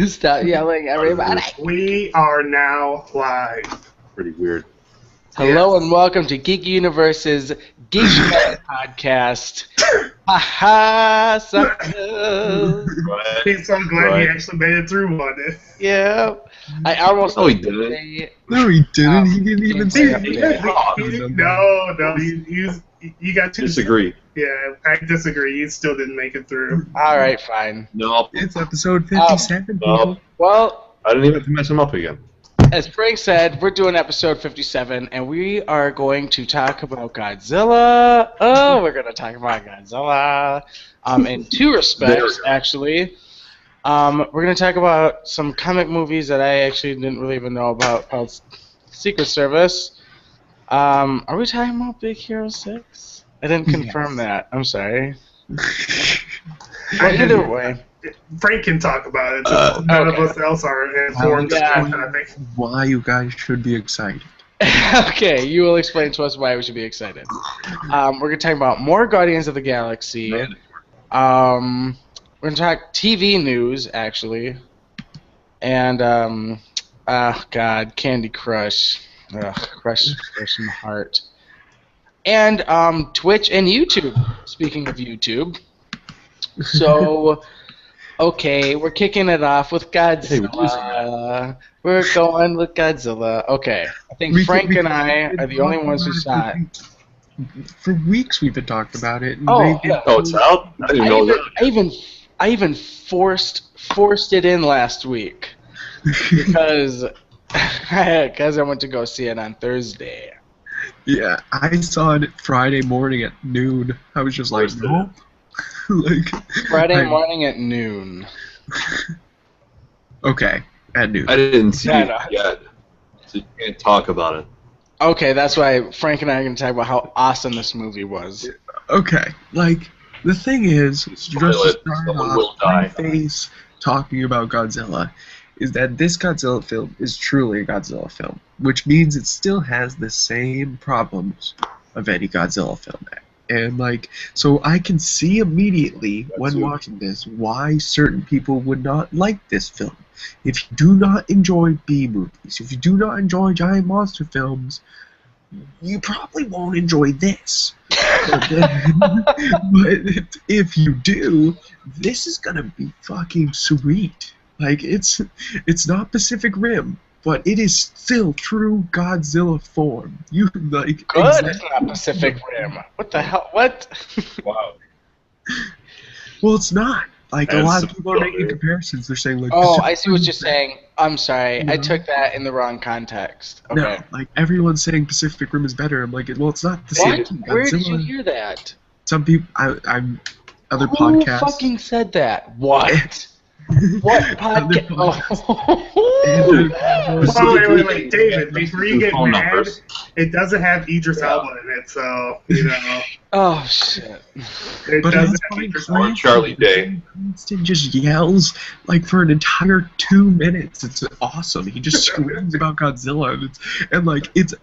Stop yelling, everybody. We are now live. Pretty weird. Hello and welcome to Geek Universe's Geeks podcast. Haha, suckers. So I'm glad he actually made it through on it. Yeah. I almost. No, he didn't. No, he didn't. He didn't even say No, you got two. Disagree. Yeah, I disagree. You still didn't make it through. All right, fine. No. It's episode 57, people. Well, I didn't even have to mess him up again. as Frank said, we're doing episode 57, and we are going to talk about Godzilla. Oh, we're going to talk about Godzilla in two respects, actually. We're going to talk about some comic movies that I actually didn't really even know about called Secret Service. Are we talking about Big Hero 6? I didn't confirm that. I'm sorry. Well, either way. Frank can talk about it. Since none of us else are informed. I think. Why you guys should be excited. Okay, you will explain to us why we should be excited. We're going to talk about more Guardians of the Galaxy. We're going to talk TV news, actually. And, God, Candy Crush. Ugh, crush my heart. And Twitch and YouTube, speaking of YouTube. So, okay, we're kicking it off with Godzilla. We're going with Godzilla. Okay, I think Frank and I are the only ones who saw it. For weeks we've been talking about it. And Oh, it's out? I didn't know that. I even forced it in last week because I went to go see it on Thursday. Yeah, I saw it Friday morning at noon. I was just like, nope. Friday morning at noon. Okay, at noon. I didn't see it yet, so you can't talk about it. Okay, that's why Frank and I are going to talk about how awesome this movie was. Okay, the thing is, just to start off, my face talking about Godzilla is that this Godzilla film is truly a Godzilla film, which means it still has the same problems of any Godzilla film. And so I can see immediately when watching this why certain people would not like this film. If you do not enjoy B movies, if you do not enjoy giant monster films, you probably won't enjoy this. But if you do, this is gonna be fucking sweet. It's not Pacific Rim, but it is still true Godzilla form. You Good, exactly. It's not Pacific Rim. What the hell? What? Wow. Well, it's not. A lot of people are making comparisons. They're saying Oh, Pacific I see what Rim you're is saying. I'm sorry. You know? I took that in the wrong context. Okay. No, everyone's saying Pacific Rim is better. I'm like, well, it's not the same. What? Where did you hear that? Some people, I'm other Who podcasts. fucking said that? What? What podcast? Wait, David, before you get mad, it doesn't have Idris Elba in it, so, Oh, shit. It But doesn't it's have fine. Idris Or Charlie Day. Instant just yells for an entire 2 minutes. It's awesome. He just screams about Godzilla, and it's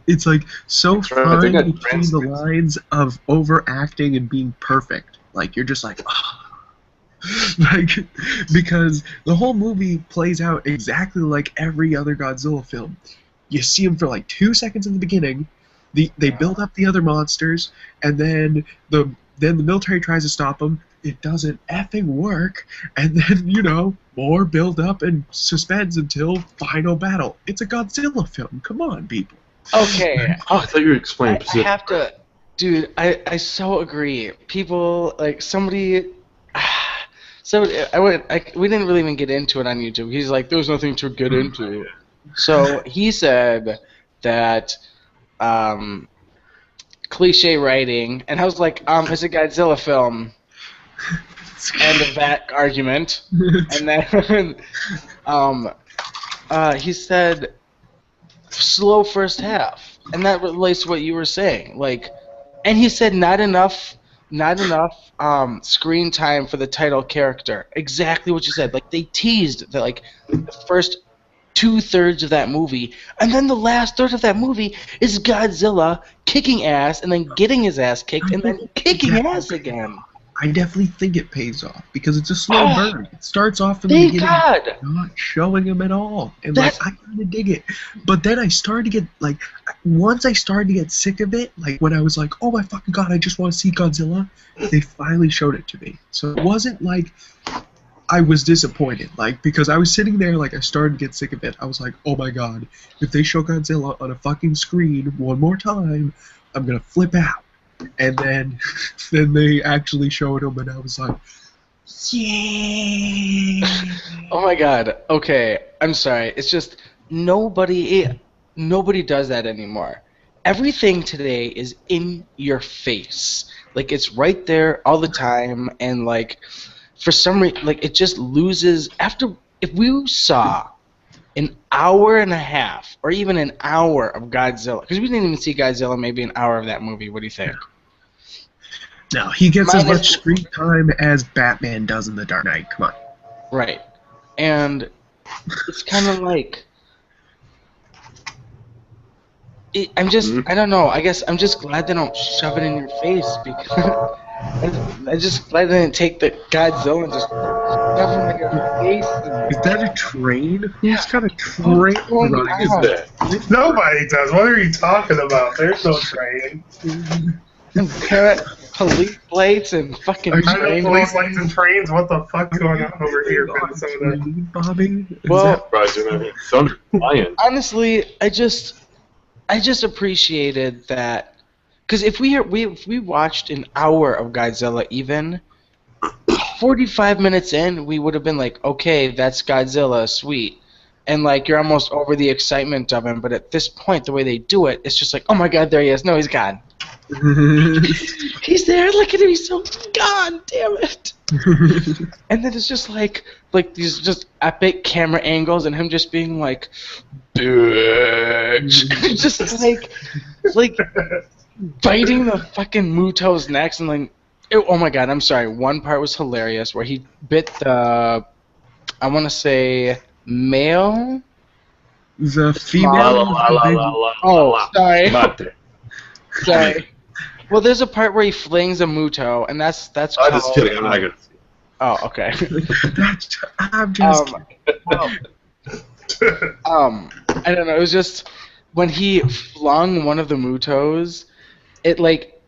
so I fine think that between the lines of overacting and being perfect. You're just because the whole movie plays out exactly like every other Godzilla film. You see him for 2 seconds in the beginning. They build up the other monsters, and then the military tries to stop them. It doesn't effing work, and then more build up and suspense until final battle. It's a Godzilla film. Come on, people. Okay. Oh, I thought you were explaining I Pacific. have to... Dude, I so agree. People, somebody... So we didn't really even get into it on YouTube. He's like, there's nothing to get into. So he said that cliche writing, and I was like, it's a Godzilla film. End of that argument. And then he said slow first half, and that relates to what you were saying. And he said not enough screen time for the title character. Exactly what you said. They teased that the first 2/3 of that movie, and then the last third of that movie is Godzilla kicking ass and then getting his ass kicked and then kicking ass again. I definitely think it pays off because it's a slow burn. It starts off in the Thank beginning, God! not showing him at all, and That's- like I kind of dig it. But then I started to get like, once I started to get sick of it, like when I was like, oh my fucking God, I just want to see Godzilla. They finally showed it to me, so it wasn't like I was disappointed, like, because I was sitting there, like, I started to get sick of it. I was like, oh my God, if they show Godzilla on a fucking screen one more time, I'm gonna flip out. And then they actually showed him, and I was like, yeah. Oh my God. Okay, I'm sorry. It's just nobody does that anymore. Everything today is in your face. Like it's right there all the time, and like for some reason, like it just loses after. If we saw an hour and a half, or even an hour of Godzilla, because we didn't even see Godzilla, maybe an hour of that movie. What do you think? No, he gets as Minus- much screen time as Batman does in The Dark Knight. Come on. Right. And it's kind of like I don't know. I guess I'm just glad they don't shove it in your face because I'm just glad they didn't take the Godzilla and just shove it in your face. Is that a train? Who's got a train going running? on? Is that? Nobody does. What are you talking about? There's no train. And parrot police plates and fucking Are you- I know train police horns. lights and trains. What the fuck's going on over here, On a Minnesota? train, Bobby? Is Well, Surprised you're not Thunder flying. honestly, I just appreciated that because if we watched an hour of Godzilla, even 45 minutes in, we would have been like, okay, that's Godzilla, sweet, and like you're almost over the excitement of him. But at this point, the way they do it, it's just like, oh my God, there he is. No, he's gone. that- He's there. Look at him. He's so gone. Damn it. And then it's just like these just epic camera angles and him just being like, bitch. just like biting the fucking Muto's necks and like, oh my God, I'm sorry. One part was hilarious where he bit the, I want to say, male. The La female. la la la la la. Oh, sorry. Mate. Sorry. Well, there's a part where he flings a Muto, and that's I'm just kidding. I'm not gonna. Oh, okay. I'm just Well, I don't know. It was just when he flung one of the Mutos, it like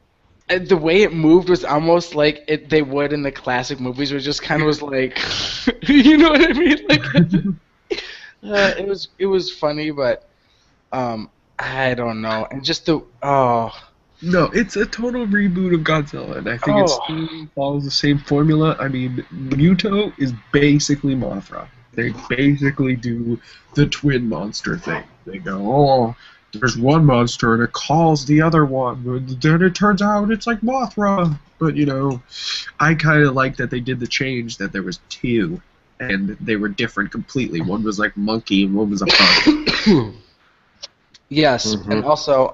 the way it moved was almost like they would in the classic movies, where it just kind of was like, you know what I mean? Like, it was funny, but I don't know, and just No, it's a total reboot of Godzilla, and I think it still follows the same formula. I mean, Muto is basically Mothra. They basically do the twin monster thing. They go, oh, there's one monster, and it calls the other one, and then it turns out it's like Mothra. But, you know, I kind of like that they did the change, that there was two, and they were different completely. One was like monkey, and one was a pug. yes, Mhm. and also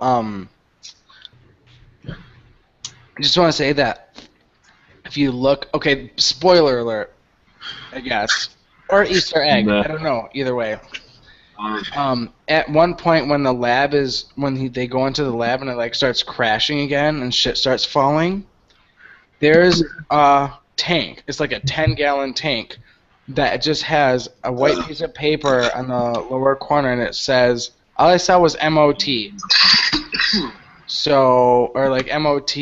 I just want to say that if you look, okay, spoiler alert, I guess, or Easter egg, Nah. I don't know, either way. At one point when the lab is, they go into the lab and it like starts crashing again and shit starts falling, there's a tank. It's like a 10-gallon tank that just has a white piece of paper on the lower corner and it says, all I saw was MOT. So, or like MOT,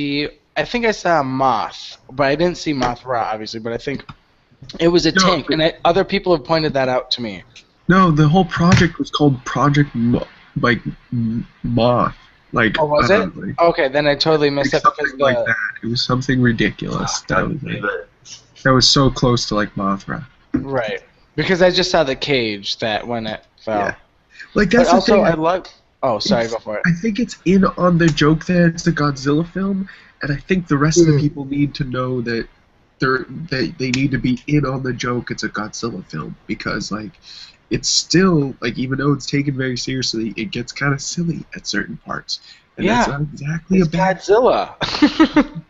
I think I saw a moth, but I didn't see Mothra, obviously, but I think it was a No, tank, and other people have pointed that out to me. No, the whole project was called Project Moth. Like, Oh, was it? like, Okay, then I totally missed like that because something like that. It was something ridiculous. That was so close to like Mothra. right, because I just saw the cage that when it fell. Yeah. Like But that's the also, thing. I love. Oh, sorry, It's- go for it. I think it's in on the joke that it's a Godzilla film, and I think the rest of the people need to know that they need to be in on the joke. It's a Godzilla film because like it's still like even though it's taken very seriously, it gets kind of silly at certain parts. And that's Yeah, not exactly It's a bad. Godzilla.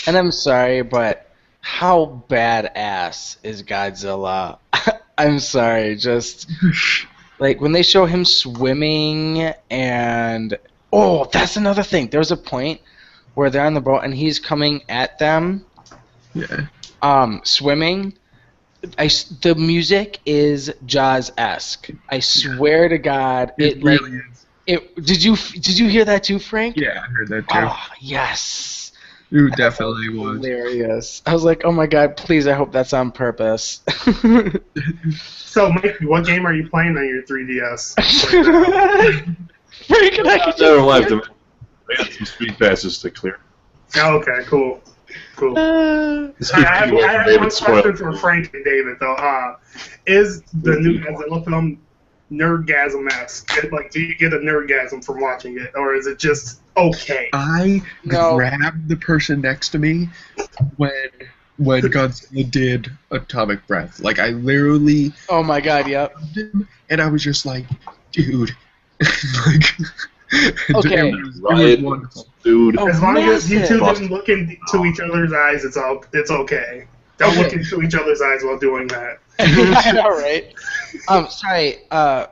And I'm sorry, but how badass is Godzilla? I'm sorry, just like when they show him swimming and oh, that's another thing. There was a point where they're on the boat and he's coming at them Yeah. Swimming. The music is Jaws-esque. I swear to God, It really is. Did you hear that too, Frank? Yeah, I heard that too. Oh, yes. It definitely was. Hilarious. I was like, oh my God, please, I hope that's on purpose. So, Mike, what game are you playing on your 3DS? Frank and I could Never left him. We had some speed passes to clear. Oh, okay, cool. Cool. Uh, I have one question for Frank and David, though. Is the new Godzilla film nerdgasm-esque? Like, do you get a nerdgasm from watching it, or is it just okay? I grabbed the person next to me when Godzilla did Atomic Breath. Like, I literally... Oh my God, yep. And I was just like, dude. Like... Okay. It was wonderful. Dude. As long as you two Massive. didn't look into each other's eyes, it's okay. Don't look into each other's eyes while doing that. I know, right? Sorry,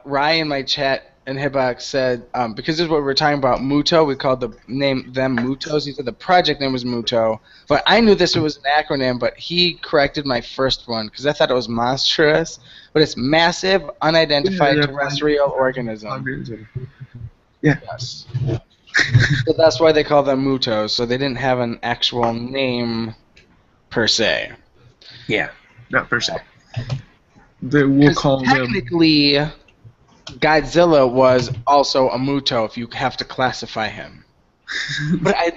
Ryan in my chat and Hibok said, because this is what we were talking about, Muto, we called them Mutos. He said the project name was Muto, but I knew this was an acronym, but he corrected my first one, because I thought it was monstrous, but it's Massive Unidentified Terrestrial Organism. Yeah. Yes. So that's why they call them Mutos, so they didn't have an actual name, per se. Yeah, not per se. We'll call them... Technically, Godzilla was also a Muto if you have to classify him. But I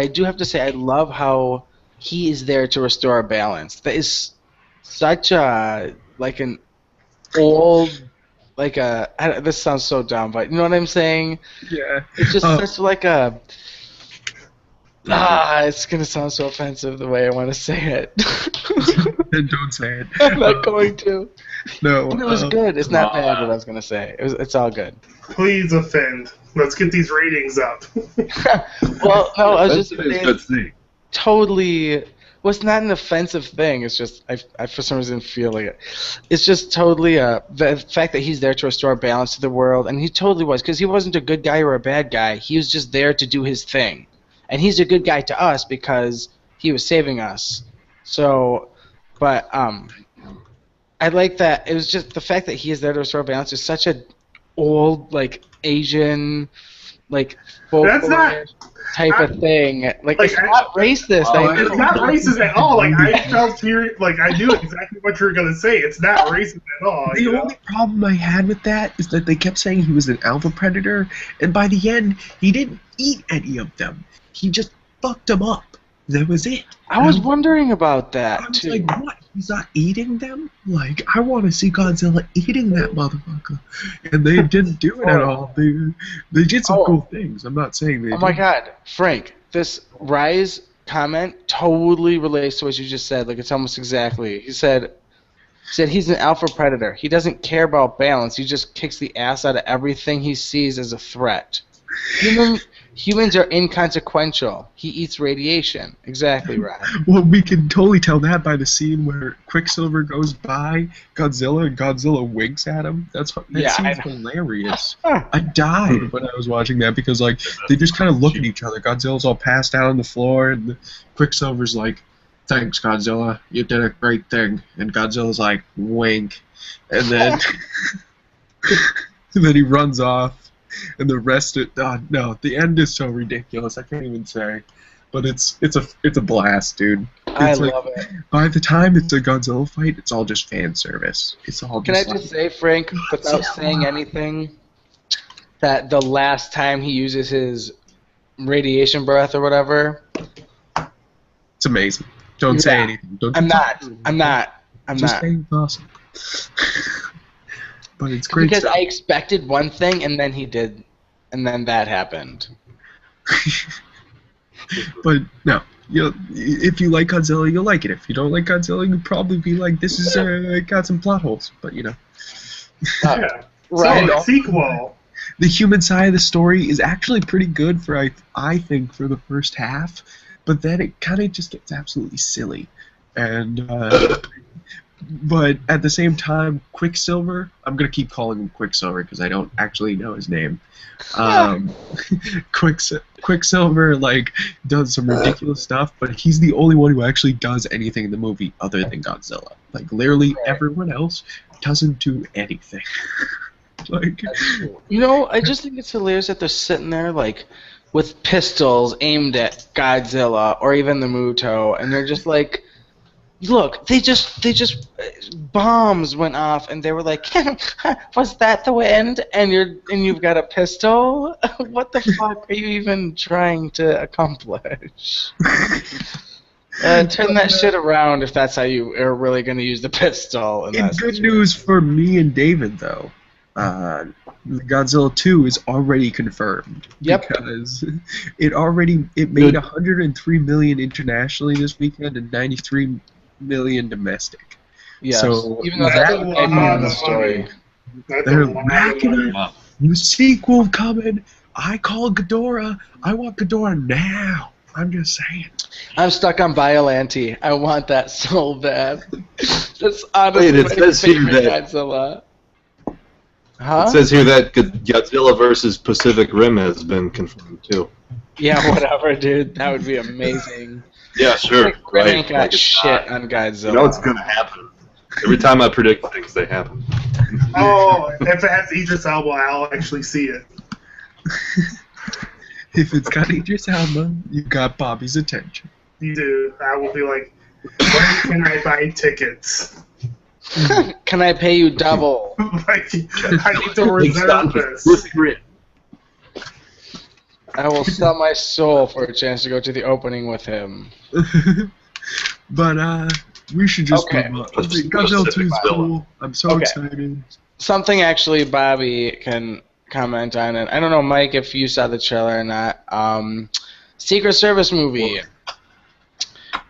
do have to say, I love how he is there to restore balance. That is such a, like an old, like a, this sounds so dumb, but you know what I'm saying? Yeah. It's just such like a, it's going to sound so offensive the way I want to say it. Don't say it. I'm not going to. No. But it was good. It's not bad what I was going to say. It's all good. Please offend. Let's get these ratings up. Well, no, I was just Good thing. totally. Well, it's not an offensive thing. It's just I for some reason feel like it. It's just totally the fact that he's there to restore balance to the world, and he totally was, because he wasn't a good guy or a bad guy. He was just there to do his thing, and he's a good guy to us because he was saving us. So, but I like that. It was just the fact that he is there to restore balance is such a old, like, Asian, like, folklore type of thing. Like it's not racist. It's not racist at all. Like, I felt here, like, I knew exactly what you were going to say. It's not racist at all. The only problem I had with that is that they kept saying he was an alpha predator, and by the end, he didn't eat any of them. He just fucked them up. That was it. I was wondering about that, I was too. like, what? He's not eating them? Like, I want to see Godzilla eating that motherfucker. And they didn't do it at all. They did some cool things. I'm not saying they didn't. My God, Frank, this Rise comment totally relates to what you just said. Like, it's almost exactly. He said he's an alpha predator. He doesn't care about balance. He just kicks the ass out of everything he sees as a threat. Humans are inconsequential. He eats radiation. Exactly right. Well, we can totally tell that by the scene where Quicksilver goes by Godzilla and Godzilla winks at him. That seems hilarious. I died when I was watching that because, like, they just kind of look at each other. Godzilla's all passed out on the floor, and Quicksilver's like, "Thanks, Godzilla. You did a great thing." And Godzilla's like, "Wink," and then and then he runs off. And the rest of the end is so ridiculous. I can't even say, but it's a blast, dude. I love it. By the time it's a Godzilla fight, it's all just fan service. It's all. Can I just say, Frank, without saying anything, that the last time he uses his radiation breath or whatever, it's amazing. Don't say anything. I'm not. Just say it's awesome. But it's great because stuff. I expected one thing, and then he did, and then that happened. But no, if you like Godzilla, you'll like it. If you don't like Godzilla, you'll probably be like, "This is got some plot holes." But you know, right? So, sequel. The human side of the story is actually pretty good for I think for the first half, but then it kind of just gets absolutely silly, and But at the same time, Quicksilver, I'm going to keep calling him Quicksilver because I don't actually know his name. Quicksilver, like, does some ridiculous stuff, but he's the only one who actually does anything in the movie other than Godzilla. Like, literally everyone else doesn't do anything. Like, you know, I just think it's hilarious that they're sitting there, like, with pistols aimed at Godzilla or even the Muto, and they're just like, look, they just bombs went off, and they were like, was that the wind? And you've got a pistol? What the fuck are you even trying to accomplish? Turn that shit around if that's how you are really going to use the pistol. And good news for me and David, though. Godzilla 2 is already confirmed. Yep. Because it made 103 million internationally this weekend and 93 million domestic. Yeah. So even though that's the story, they're racking up. New sequel coming. I call Ghidorah. I want Ghidorah now. I'm just saying. I'm stuck on Biollante. I want that so bad. That's honestly Wait, it says here favorite that Godzilla. Huh? it says here that Godzilla versus Pacific Rim has been confirmed too. Yeah, whatever, dude. That would be amazing. Yeah, sure. Rim ain't Right. got Like it's shit not. on Godzilla. You know it's gonna happen. Every time I predict things, they happen. Oh, if it has Idris Elba, I'll actually see it. If it's got Idris Elba, you got Bobby's attention. You do. I will be like, where can I buy tickets? Can I pay you double? Like, I need to reserve this. I will sell my soul for a chance to go to the opening with him. But we should just Okay. move on. Godzilla 2 is cool. I'm so Okay. excited. Something actually Bobby can comment on it. I don't know, Mike, if you saw the trailer or not. Secret Service movie.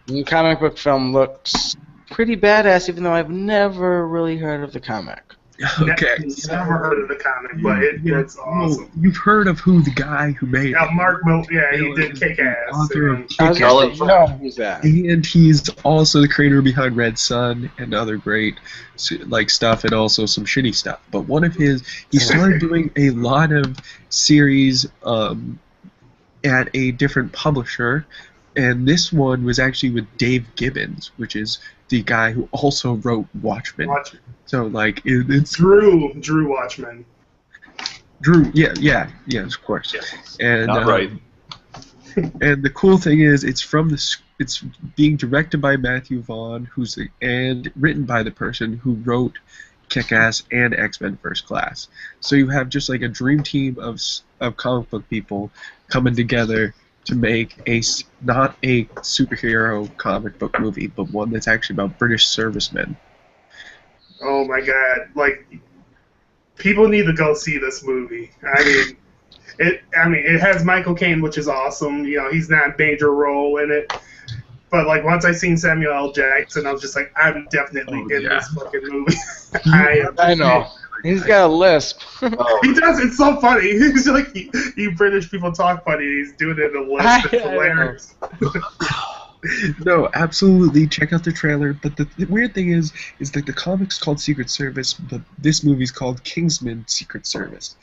New comic book film looks pretty badass, even though I've never really heard of the comic. Okay. Never heard of the comic, but it's awesome. Well, you've heard of who the guy who made Yeah, it. Mark Milton, yeah, he did Kick-Ass. Author of I was Kick-Ass. gonna say, you know who's that? And he's also the creator behind Red Sun and other great like stuff, and also some shitty stuff. But one of his, he started doing a lot of series at a different publisher, and this one was actually with Dave Gibbons, which is the guy who also wrote Watchmen. So like it's Drew Watchman. Drew, yeah, of course. And Not right. And the cool thing is, it's being directed by Matthew Vaughn, and written by the person who wrote Kick-Ass and X-Men First Class. So you have just like a dream team of comic book people coming together to make not a superhero comic book movie, but one that's actually about British servicemen. Oh my god! Like, people need to go see this movie. I mean, it has Michael Caine, which is awesome. You know, he's not a major role in it. But like, once I seen Samuel L. Jackson, I was just like, I'm definitely in this fucking movie. I know. He's got a lisp. He does. It's so funny. He's like, you British people talk funny. He's doing it in a lisp. It's hilarious. No, absolutely. Check out the trailer. But the weird thing is that the comic's called Secret Service, but this movie's called Kingsman Secret Service.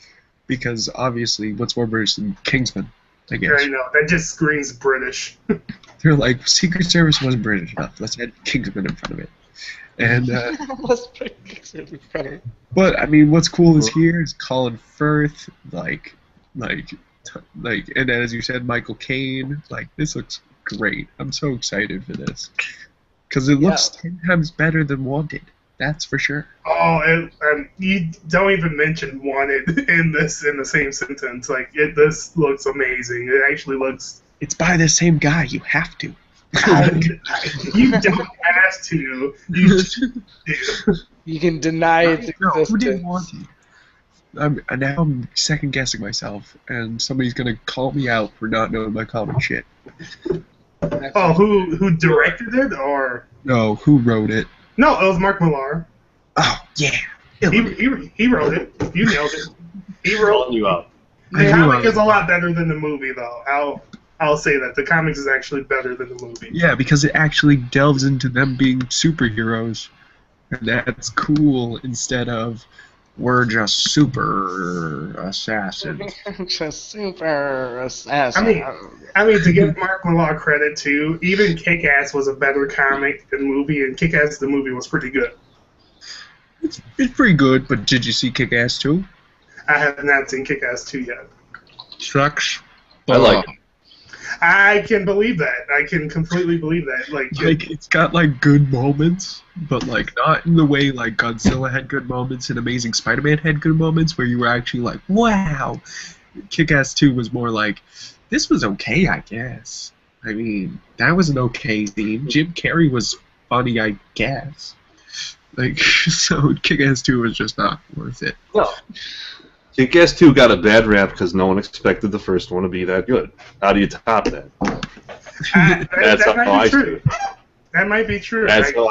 Because obviously, what's more British than Kingsman, I guess. I know. That just screams British. They're like, Secret Service wasn't British enough. Let's add Kingsman in front of it. And Let's put Kingsman in front of it. but I mean, what's cool is here is Colin Firth, and as you said, Michael Caine. Like, this looks great. I'm so excited for this because it looks 10 times better than Wanted. That's for sure. Oh, and you don't even mention Wanted in the same sentence. Like, this looks amazing. It actually looks. It's by the same guy. You have to. You don't have to. You just do. You can deny its No, who existence. didn't want to? Now I'm second guessing myself, and somebody's gonna call me out for not knowing my comic shit. Oh, who directed it, or No, who wrote it? no? It was Mark Millar. Oh yeah, He wrote it. You nailed it. He wrote. Calling you out. The comic is a lot better than the movie, though. I'll say that the comics is actually better than the movie. Yeah, because it actually delves into them being superheroes And that's cool instead of we're just super assassins. Just super assassin. I mean, to give Mark Millar credit too, even Kick-Ass was a better comic than movie, and Kick-Ass the movie was pretty good. It's pretty good, but did you see Kick-Ass 2? I have not seen Kick-Ass 2 yet. Sucks. I like it. I can believe that. I can completely believe that. Like it's got like good moments, but like not in the way like Godzilla had good moments and Amazing Spider-Man had good moments where you were actually like, wow. Kick-Ass 2 was more like, this was okay, I guess. I mean, that was an okay theme. Jim Carrey was funny, I guess. Like, so Kick-Ass 2 was just not worth it. No. Kick-Ass 2 got a bad rap because no one expected the first one to be that good. How do you top that? That's that how I see it. That might be true. That's how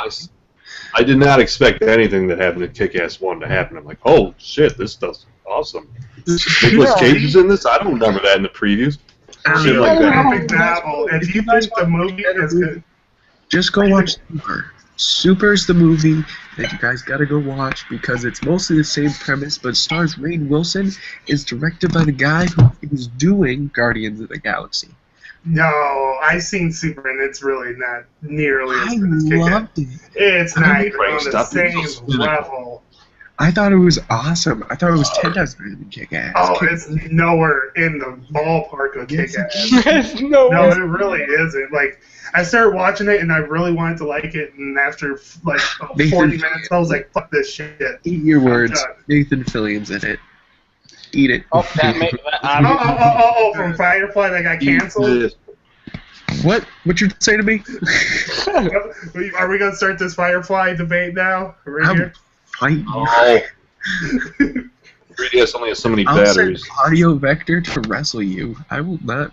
I did not expect anything that happened in Kick-Ass 1 to happen. I'm like, oh, shit, this stuff's awesome. Nicolas Cage is in this? I don't remember that in the previews. Shit like that. If you think the movie is good, just go watch Super. Super's the movie that you guys gotta go watch because it's mostly the same premise, but stars Rainn Wilson, is directed by the guy who is doing Guardians of the Galaxy. No, I've seen Super, and it's really not nearly as good as Kick-Ass. I loved it. It's not even on the same level. I thought it was awesome. I thought it was 10 times better than Kick-Ass. Oh, it's nowhere in the ballpark of Kick-Ass. It's No, it really isn't. Like, I started watching it, and I really wanted to like it, and after, like, 40 minutes, I was like, fuck this shit. Eat your words. Nathan Fillion's in it. Eat it. Oh, from Firefly that got canceled? What you say to me? Are we going to start this Firefly debate now? Right here? Oh. 3DS only has so many I'll batteries. send Audio Vector to wrestle you. I will not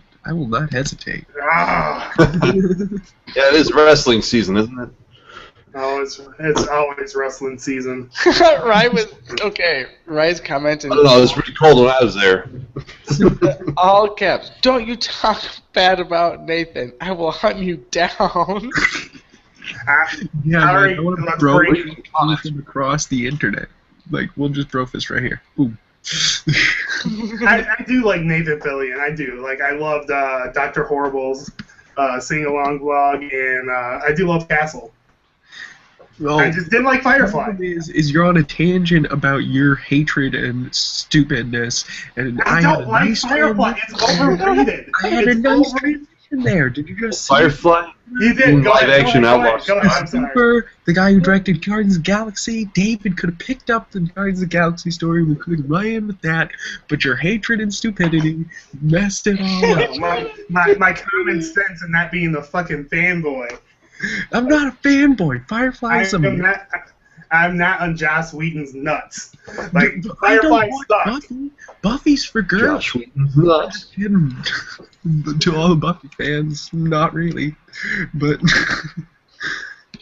hesitate. Ah. Yeah, it is wrestling season, isn't it? Oh, it's always wrestling season. Rye's comment. I don't know, it was pretty cold when I was there. All caps. Don't you talk bad about Nathan. I will hunt you down. Yeah, Sorry, man, I want to bro him across the internet. Like, we'll just bro fist right here. Boom. I do like Nathan Fillion. I do. Like, I loved Dr. Horrible's sing-along vlog, and I do love Castle. Well, I just didn't like Firefly. Is you're on a tangent about your hatred and stupidness, and I don't like Firefly. It's overrated. I had a nice transition there. Did you just see Firefly? You did. Go Live-action Outlaws. Go ahead. I'm sorry. Super, the guy who directed Guardians of the Galaxy, David could have picked up the Guardians of the Galaxy story. We could have ran with that, but your hatred and stupidity messed it all up. My common sense and not being the fucking fanboy. I'm not a fanboy. Firefly is I'm not on Joss Whedon's nuts. Like, Firefly sucks. Buffy's for girls. Josh Whedon's nuts. To all the Buffy fans, not really. But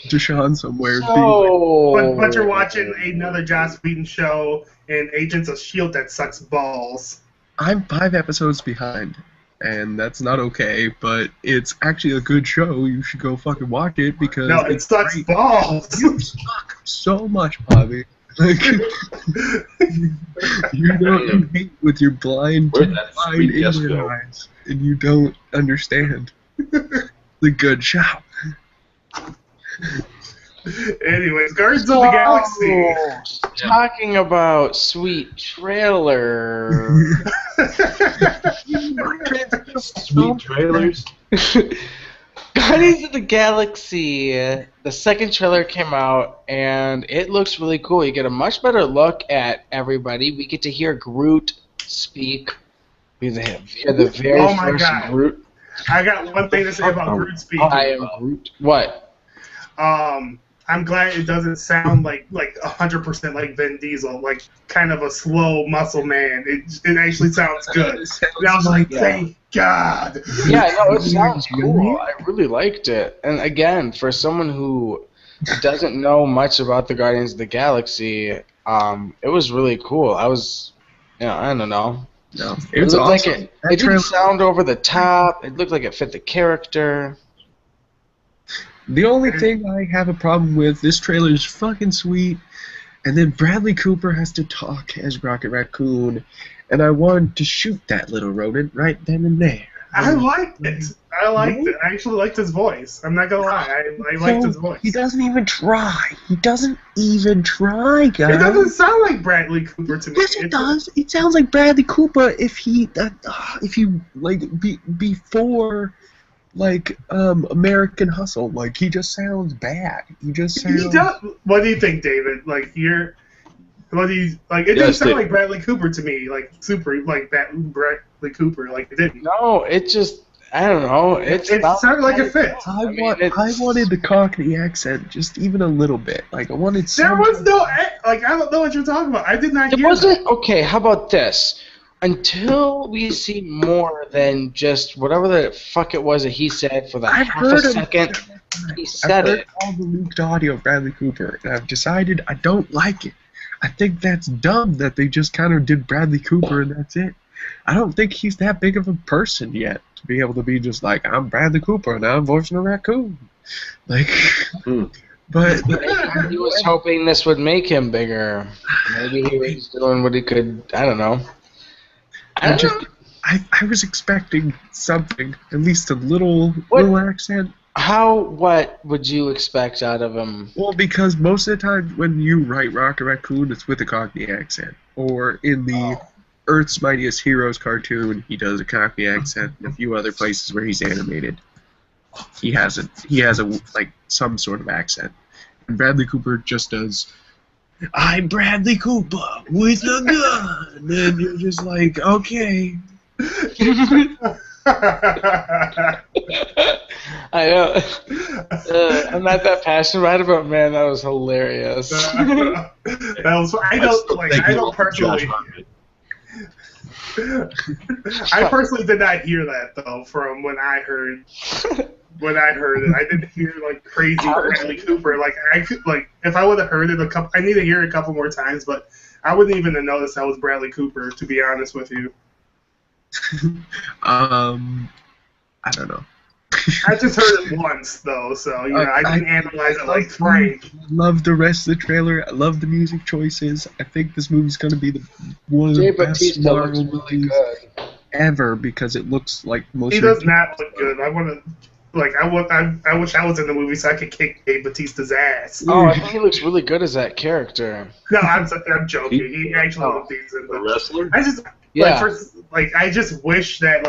Deshaun somewhere. But you're watching another Joss Whedon show and Agents of S.H.I.E.L.D. that sucks balls. I'm 5 episodes behind, and that's not okay, but it's actually a good show. You should go fucking watch it because no, it sucks great. Balls. You suck so much, Bobby. Like, you hate with your blind ignorant eyes, and you don't understand the good show. Anyways, Guardians of the Galaxy. Talking about sweet trailer. Sweet trailers. Guardians of the Galaxy, the second trailer came out, and it looks really cool. You get a much better look at everybody. We get to hear Groot speak. We hear the very first Groot. I got one thing to say about Groot speaking. I am Groot. What? I'm glad it doesn't sound like 100% like Vin Diesel, like kind of a slow muscle man. It actually sounds good. And I was like, thank God. Yeah, no, it sounds cool. I really liked it. And again, for someone who doesn't know much about the Guardians of the Galaxy, it was really cool. I don't know. No, it looked awesome. Like it didn't sound over the top. It looked like it fit the character. The only thing I have a problem with, this trailer is fucking sweet, and then Bradley Cooper has to talk as Rocket Raccoon, and I wanted to shoot that little rodent right then and there. I liked it. I actually liked his voice. I'm not gonna lie. I liked his voice. He doesn't even try. He doesn't even try, guys. It doesn't sound like Bradley Cooper to me. Yes, it does. It sounds like Bradley Cooper if you like before like American Hustle. Like he just sounds bad. He just sounds. He does. What do you think, David? Like what do you like? It didn't sound like Bradley Cooper to me. Like super like that Bradley Cooper. Like it didn't. No, it just. I don't know. It sounded like it fit. I wanted the Cockney accent just even a little bit. Like I wanted. There was no like I don't know what you're talking about. I did not hear. It wasn't okay. How about this? Until we see more than just whatever the fuck it was that he said for the half a second, he said it. I've heard all the leaked audio of Bradley Cooper, and I've decided I don't like it. I think that's dumb that they just kind of did Bradley Cooper and that's it. I don't think he's that big of a person yet to be able to be just like, I'm Bradley Cooper and I'm voicing a raccoon. Like, but he was hoping this would make him bigger. Maybe he was doing what he could. I don't know. I was expecting something, at least a little accent. What would you expect out of him? Well, because most of the time when you write Rocket Raccoon, it's with a Cockney accent. Or in the Earth's Mightiest Heroes cartoon, he does a Cockney accent, and a few other places where he's animated. He has a like some sort of accent. And Bradley Cooper just does, I'm Bradley Cooper with a gun, and you're just like, okay. I know. I'm not that passionate about it, but man, that was hilarious. That was. I don't personally. I personally did not hear that though. From when I heard it, I didn't hear like crazy Bradley Cooper. Like I could if I would have heard it I need to hear it a couple more times, but I wouldn't even have noticed that was Bradley Cooper. To be honest with you. I don't know. I just heard it once though, so I didn't analyze it like Frank. I love the rest of the trailer. I love the music choices. I think this movie's gonna be one of the best Marvel movies ever because it looks like most. He does not look good. I wish I was in the movie so I could kick Dave Bautista's ass. Oh, I think he looks really good as that character. No, I'm joking. He actually looks decent. A wrestler? I just wish that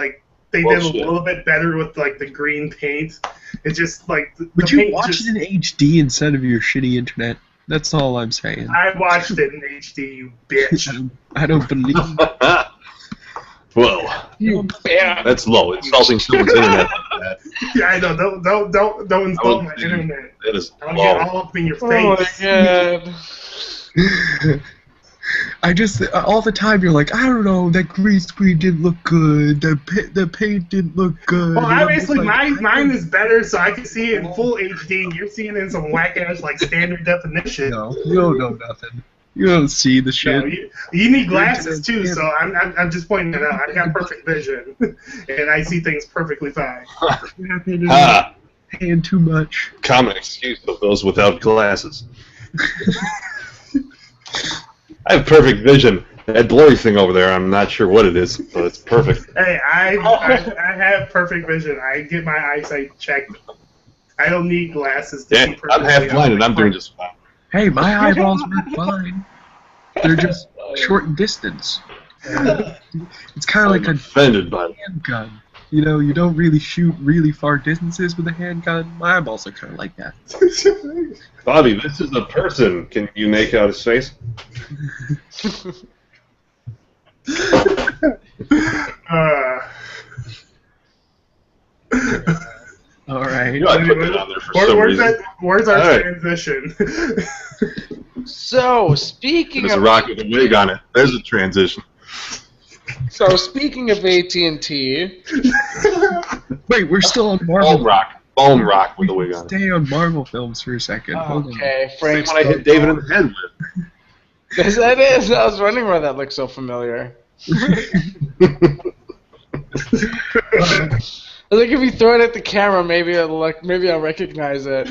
they did a little bit better with the green paint. It's just Would you watch it in HD instead of your shitty internet? That's all I'm saying. I watched it in HD, you bitch. I don't believe. Whoa. That's low. Insulting someone's internet like that. Yeah, I know. Don't insult my internet. That is I'll low. get all up in your face. Oh my god. I just all the time you're like, I don't know, that green screen didn't look good, the paint didn't look good. Well, obviously mine is better, so I can see it in full HD, and you're seeing it in some whack ass standard definition. No, you don't know nothing. You don't see the shit. No, you need glasses too, so I'm just pointing it out. I've got perfect vision, and I see things perfectly fine. Paying too much. Common excuse of those without glasses. I have perfect vision. That blurry thing over there, I'm not sure what it is, but it's perfect. Hey, I have perfect vision. I get my eyesight checked. I don't need glasses to see perfectly. I'm half blind and I'm doing just fine. Hey, my eyeballs work fine. They're just short distance. It's kind of like a handgun. You know, you don't really shoot really far distances with a handgun. My eyeballs are kind of like that. Bobby, this is a person. Can you make out his face? All right. You know, I put that on there for some reason. Where's our transition? So, speaking There's of... a rock with a wig on it. There's a transition. So, speaking of AT&T... Wait, we're still on Marvel. Bone rock with a wig on it. Stay on Marvel films for a second. Okay, Frank. Same one I hit David in the head with. Yes, that is. I was wondering why that looked so familiar. I think if you throw it at the camera, maybe I'll recognize it.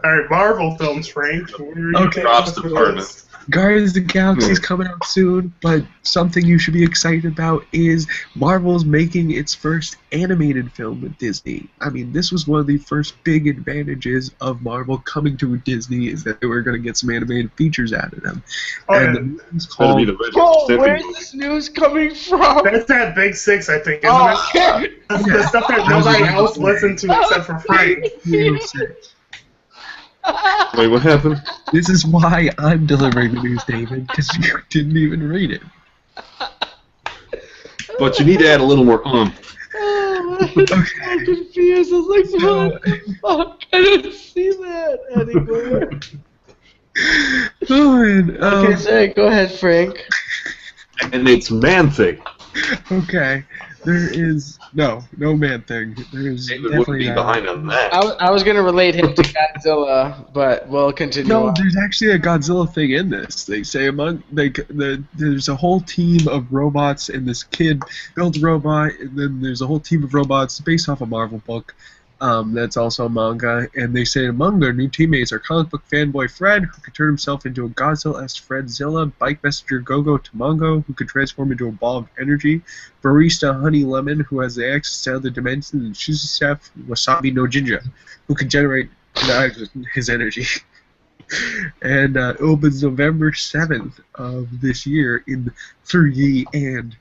Alright, Marvel films, Frank. Okay. Props department. Guardians of the Galaxy is coming out soon, but something you should be excited about is Marvel's making its first animated film with Disney. I mean, this was one of the first big advantages of Marvel coming to Disney, is that they were going to get some animated features out of them. Oh, And yeah. the movie's That'll be called... the Red Oh, Stimpy where's movie. this news coming from? That's that Big Six, I think, isn't Oh, it? That's the stuff that nobody else listened to except for Frank. Wait, what happened? This is why I'm delivering the news, David, because you didn't even read it. But you need to add a little more I'm so confused. I was like, what the fuck? I didn't see that anymore. Oh, man, Okay, sorry, go ahead, Frank. And it's Man-Thing. okay, there is no Man Thing. There's David wouldn't definitely be not. behind on that. I was going to relate him to Godzilla, but we'll continue No, on. there's actually a Godzilla thing in this. They say there's a whole team of robots, and this kid builds a robot, and then there's a whole team of robots based off a Marvel book. That's also a manga, and they say among their new teammates are comic book fanboy Fred, who could turn himself into a Godzilla-esque Fredzilla, bike messenger Gogo Tomongo, who could transform into a ball of energy, barista Honey Lemon, who has the access to other dimensions, and Sushi Chef Wasabi no Jinja, who can generate his energy. And it opens November 7th of this year in 3D and,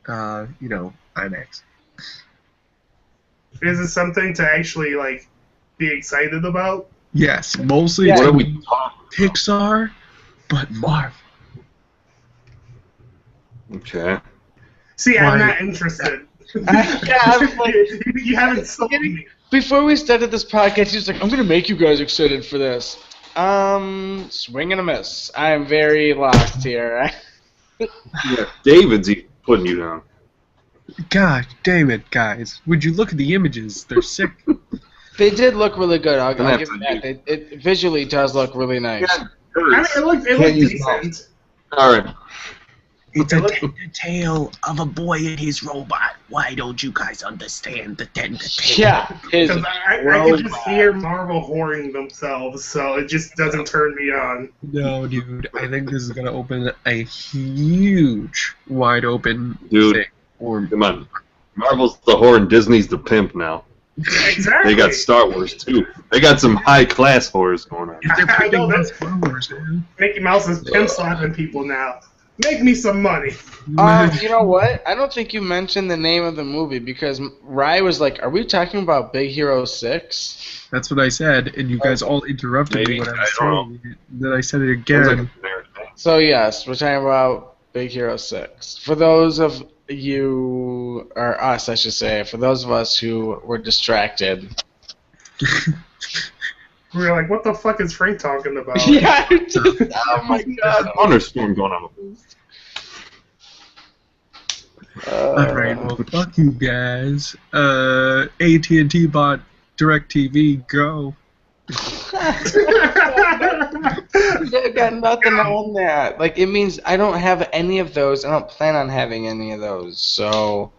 IMAX. Is it something to actually, like, be excited about? Yes, mostly Yeah. What are we talking Pixar, but Marvel. Okay. See, Why? I'm not interested. I was like, You haven't sold me. before we started this podcast, he was like, I'm going to make you guys excited for this. Swing and a miss. I am very lost here. Yeah, David's putting you down. God damn it, guys. Would you look at the images? They're sick. They did look really good. I'll Don't have give to it that. It visually does look really nice. I mean, it looked Can't use decent. Alright. It's a tender tale of a boy and his robot. Why don't you guys understand the tender tale? Yeah, his Because I can just hear Marvel whoring themselves, so it just doesn't turn me on. No, dude. I think this is going to open a huge, wide open Dude. thing. Come on. Marvel's the whore and Disney's the pimp now. Exactly. They got Star Wars, too. They got some high-class whores going on. They're I know putting that. Star Wars, man. Mickey Mouse is pimp slapping people now. Make me some money. You know what? I don't think you mentioned the name of the movie because Rye was like, "Are we talking about Big Hero 6?" That's what I said, and you guys all interrupted Maybe. me when I I was don't saying it. Then I said it Sounds again. like a generic thing. So yes, we're talking about Big Hero 6. For those of you, or us, I should say, for those of us who were distracted. We were like, what the fuck is Frank talking about? Yeah, oh my There's god. a thunderstorm going on. Alright, well, fuck you guys. AT&T bought DirecTV, go. I got nothing on that. Like, it means I don't have any of those. I don't plan on having any of those. So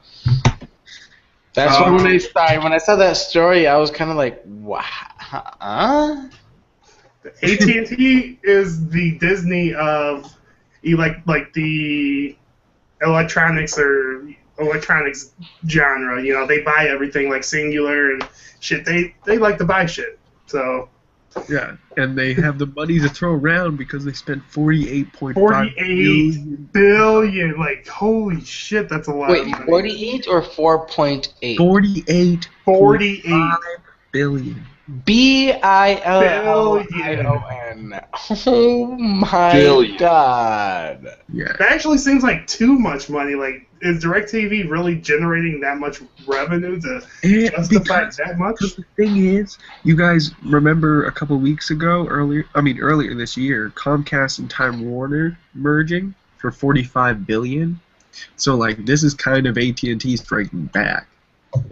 that's why when I saw that story, I was kind of like, "What? Huh?" AT&T is the Disney of like the electronics genre. You know, they buy everything like Singular and shit. They like to buy shit. So Yeah, and they have the money to throw around because they spent $48.5 $48 billion. Like, holy shit, that's a lot of Wait, money. 48 or 4.8? 48 billion. BILLION. Oh my Billion. god. Yeah. That actually seems like too much money. Like, is DirecTV really generating that much revenue to justify that much? Because the thing is, you guys remember a couple weeks ago, earlier this year, Comcast and Time Warner merging for $45 billion. So like, this is kind of AT&T striking back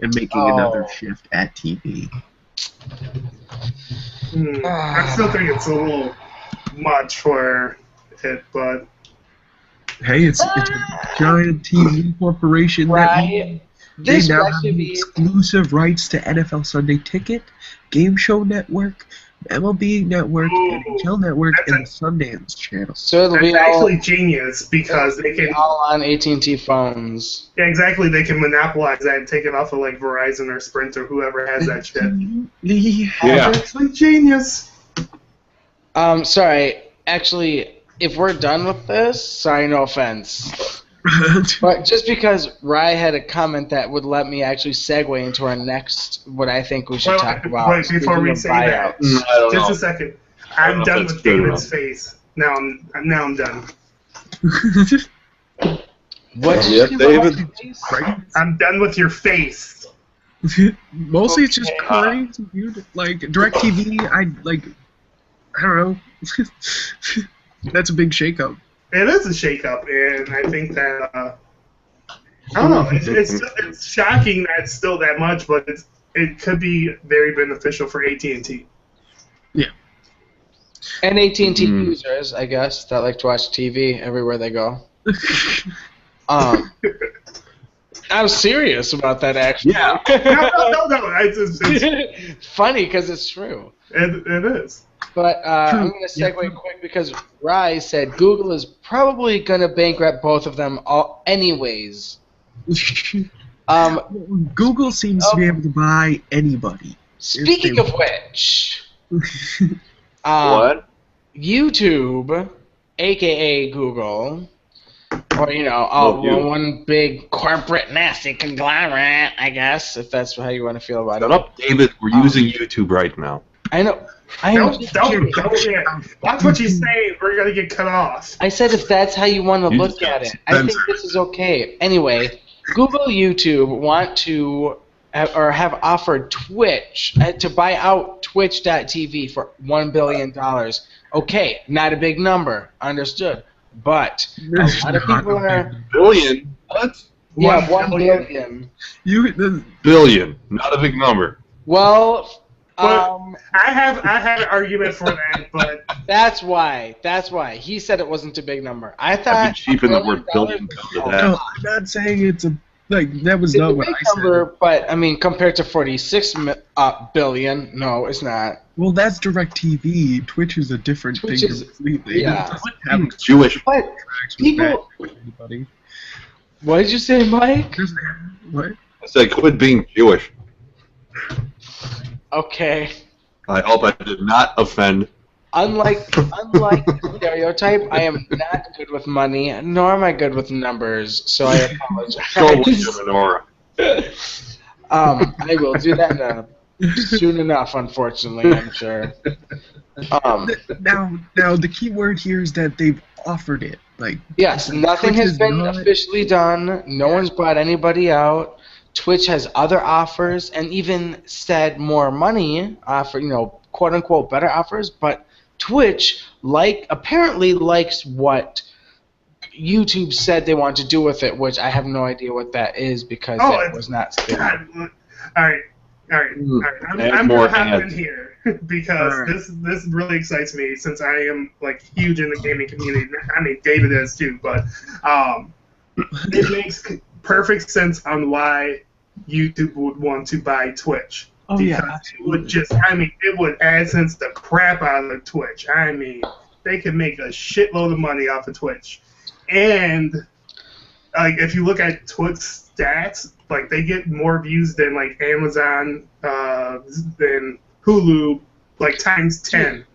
and making another shift at TV. I still think it's a little much for it, but Hey, it's a giant TV corporation Right. This they now would have actually the be exclusive rights to NFL Sunday Ticket, Game Show Network, MLB Network, NHL Network, and the Sundance Channel. so it'll That's be all actually genius because they can. all on AT&T phones. Yeah, exactly. They can monopolize that and take it off of like Verizon or Sprint or whoever has that shit. Yeah. That's actually genius. Sorry. Actually, if we're done with this, sorry, no offense. But just because Rye had a comment that would let me actually segue into our next, what I think we should talk about. Wait, before we say that, I don't just know. a second. I'm done with David's face. Now I'm done. What? Yeah, David. I'm done with your face. Mostly it's just crazy, dude. Like DirecTV, I don't know. That's a big shakeup. It is a shakeup, and I think that I don't know. It's shocking that it's still that much, but it could be very beneficial for AT&T. Yeah. And AT&T users, I guess, that like to watch TV everywhere they go. I'm serious about that, actually. Yeah. No. It's funny because it's true. It is. But I'm going to segue quick because Rye said Google is probably going to bankrupt both of them all anyways. Google seems to be able to buy anybody. Speaking of which, What? YouTube, a.k.a. Google, or one big corporate nasty conglomerate, I guess, if that's how you want to feel about Shut it. up, David. We're using YouTube right now. I know. Don't. That's what you say. We're gonna get cut off. I said if that's how you want to look at it. I think this is okay. Anyway, Google, YouTube want to have offered Twitch to buy out Twitch.tv for $1 billion. Okay, not a big number, understood. But a lot of people are Billion? What? yeah, $1 billion. Billion. Not a big number. Well, I have an argument for that, but that's why he said it wasn't a big number. I I'd thought be cheaping the word billion comes to that. No, I'm not saying it's a that was it's not a what big I said. number, but I mean compared to 46 billion, no, it's not. Well, that's DirecTV. Twitch is a different Twitch thing is- completely. yeah. It doesn't have Jewish. But contracts with people, anybody. what did you say, Mike? Doesn't have- What? I said, quit being Jewish. Okay. I hope I did not offend. Unlike the stereotype, I am not good with money, nor am I good with numbers, so I apologize. Go with you, Nora. I will do that soon enough, unfortunately, I'm sure. Now the key word here is that they've offered it. Like Yes, nothing Twitch has is been not- officially done. No one's brought anybody out. Twitch has other offers and even said more money, offer, quote unquote better offers, but Twitch apparently likes what YouTube said they want to do with it, which I have no idea what that is because that was not stated. all right. I'm gonna hop in here because this really excites me since I am like huge in the gaming community. I mean, David is too, but it makes perfect sense on why YouTube would want to buy Twitch. Oh, because yeah, it would it would AdSense the crap out of Twitch. I mean, they could make a shitload of money off of Twitch. And like if you look at Twitch stats, like they get more views than like Amazon, than Hulu, like times 10.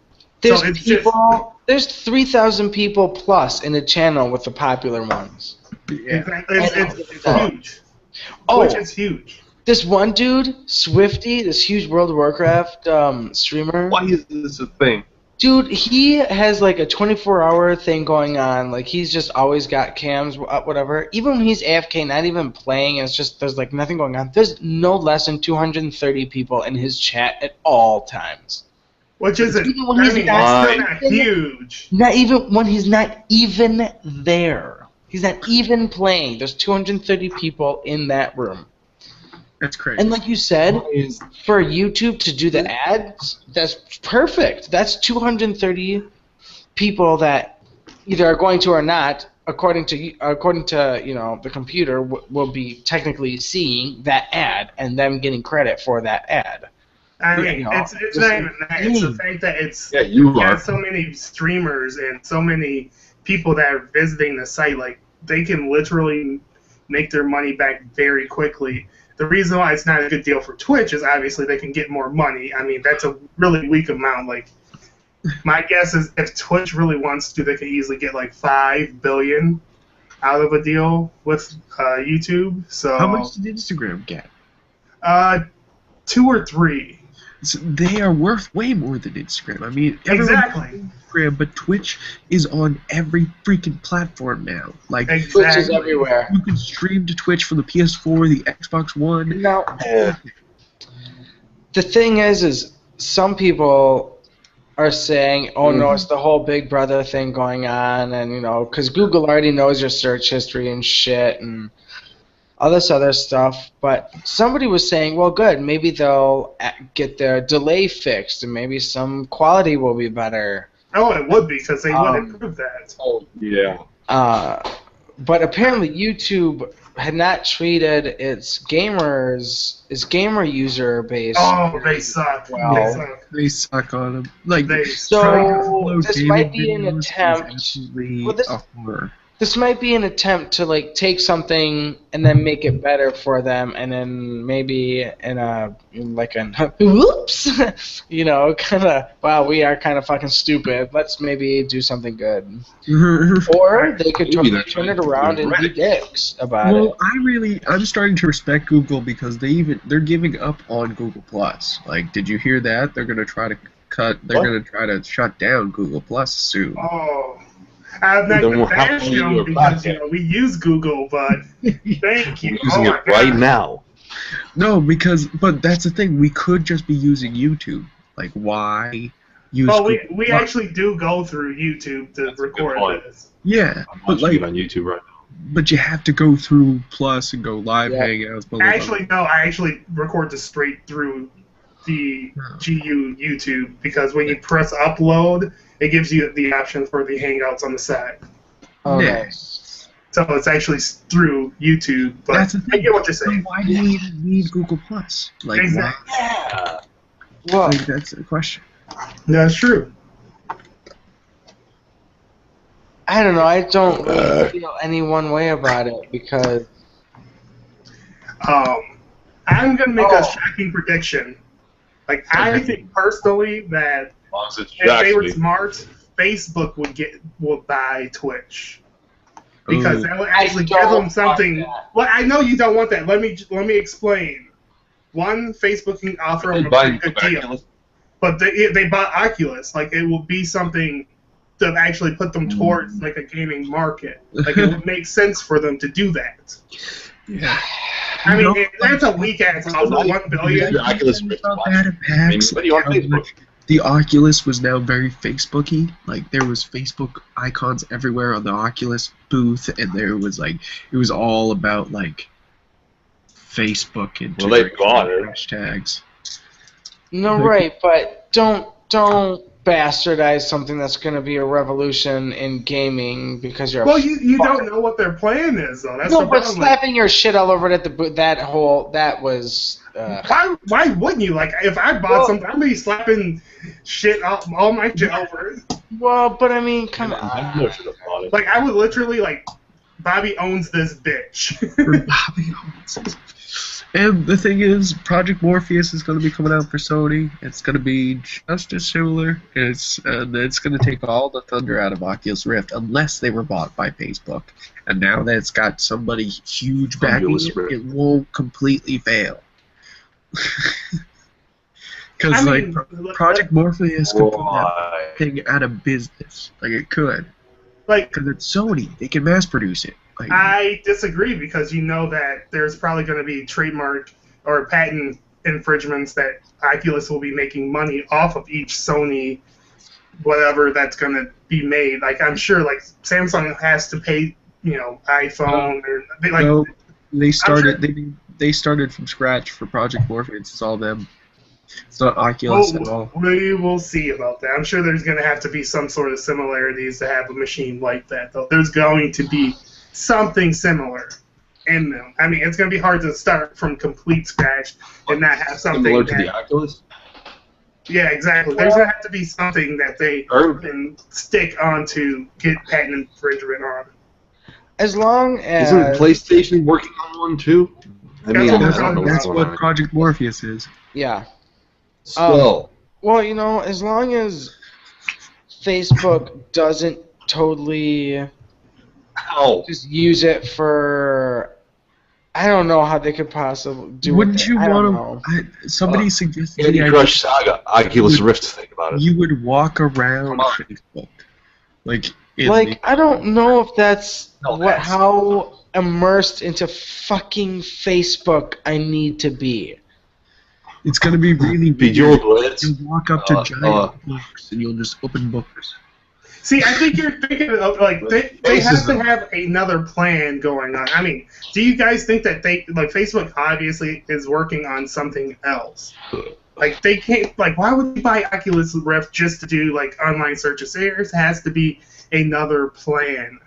There's So it's there's 3,000 people plus in the channel with the popular ones. It's huge. Oh, Twitch is huge. this one dude, Swifty, this huge World of Warcraft streamer. Why is this a thing? Dude, he has like a 24-hour thing going on. Like he's just always got cams up, whatever. Even when he's AFK, not even playing, it's just there's like nothing going on. There's no less than 230 people in his chat at all times. Which isn't. Even when he's that's still not huge. Not even when he's not even there. He's not even playing. There's 230 people in that room. That's crazy. And like you said, for YouTube to do the ads, that's perfect. That's 230 people that either are going to or not according to the computer, will be technically seeing that ad and them getting credit for that ad. I mean, it's not even that. It's the fact that you got so many streamers and so many people that are visiting the site. Like, they can literally make their money back very quickly. The reason why it's not a good deal for Twitch is obviously they can get more money. I mean, that's a really weak amount. Like, my guess is if Twitch really wants to, they could easily get like $5 billion out of a deal with YouTube. So how much did Instagram get? 2 or 3. So they are worth way more than Instagram. I mean, exactly. Instagram, but Twitch is on every freaking platform now. Like, Twitch is everywhere. You can stream to Twitch from the PS4, the Xbox One. No. The thing is some people are saying, "Oh no, it's the whole Big Brother thing going on," and because Google already knows your search history and shit and all this other stuff. But somebody was saying, well, good, maybe they'll get their delay fixed and maybe some quality will be better. Oh, it would be, because they would improve that. Oh, yeah. But apparently YouTube had not treated its gamer user base. Oh, they suck. Well. They suck on them. Like, so this might be an attempt. This might be an attempt to like take something and then make it better for them, and then maybe whoops, kind of, wow, we are kind of fucking stupid. Let's maybe do something good. Or they could totally turn it around and be dicks about it. Well, I'm starting to respect Google because they're giving up on Google Plus. Like, did you hear that? They're gonna try to gonna try to shut down Google Plus soon. Oh. I'm not going to bash them because we use Google, but thank you. We're using it right now. No, but that's the thing. We could just be using YouTube. Like, why use? Well, we actually do go through YouTube to record this. Yeah, I'm watching it on YouTube right now. But you have to go through Plus and go live hangouts. Actually, no. I actually record this straight through the GU YouTube, because when you press upload, it gives you the option for the Hangouts on the side. Oh, nice. So it's actually through YouTube, but I get what you're saying. So why do we even need Google Plus? Like, exactly. Yeah. Well, that's the question. That's true. I don't know. I don't really feel any one way about it because. I'm gonna make a shocking prediction. Like, I think personally that if they were smart, Facebook would buy Twitch, because that would actually give them something. Well, I know you don't want that. Let me explain. One, Facebook can offer them a pretty good deal, but they bought Oculus. Like, it will be something to actually put them towards like a gaming market. Like, it would make sense for them to do that. Yeah. I mean, that's a weak ass offer. $1 billion. The Oculus was now very Facebooky. Like, there was Facebook icons everywhere on the Oculus booth, and there was like, it was all about like Facebook and hashtags. No, right, but don't bastardize something that's going to be a revolution in gaming because you're. Well, you don't know what their plan is, though. That's no, the but problem. slapping your shit all over it at that was. Why wouldn't you? Like, if I bought something, I'm gonna be slapping shit all my shit over it. Well, but I mean, come on. Like, I would literally like, Bobby owns this bitch. Bobby owns this. And the thing is, Project Morpheus is going to be coming out for Sony. It's going to be just as similar. It's going to take all the thunder out of Oculus Rift, unless they were bought by Facebook. And now that it's got somebody huge backing it won't completely fail. Because Project Morpheus could put that thing out of business. Like, it could. Like, because it's Sony, they can mass produce it. Like, I disagree, because you know that there's probably going to be trademark or patent infringements that Oculus will be making money off of each Sony whatever that's going to be made. Like, I'm sure like Samsung has to pay, iPhone or they started from scratch for Project Morpheus. It's all them. It's not Oculus at all. We will see about that. I'm sure there's going to have to be some sort of similarities to have a machine like that, though. There's going to be something similar in them. I mean, it's going to be hard to start from complete scratch and not have something similar to the Oculus. Yeah, exactly. There's going to have to be something that they can stick on to get patent infringement on. As long as... Isn't PlayStation working on one, too? I mean, that's what Project Morpheus is. Yeah. Still. Well, you know, as long as Facebook doesn't totally just use it for... I don't know how they could possibly do it. Wouldn't you want to... Somebody suggested... Candy Crush Saga, Oculus Rift, think about it. You would walk around Facebook. I don't know if that's how immersed into fucking Facebook I need to be. It's going to be really weird. You'll walk up to giant books and you'll just open books. See, I think you're thinking of, they have to have another plan going on. I mean, do you guys think that Facebook obviously is working on something else? They can't, why would you buy Oculus Rift just to do, online searches? There has to be another plan.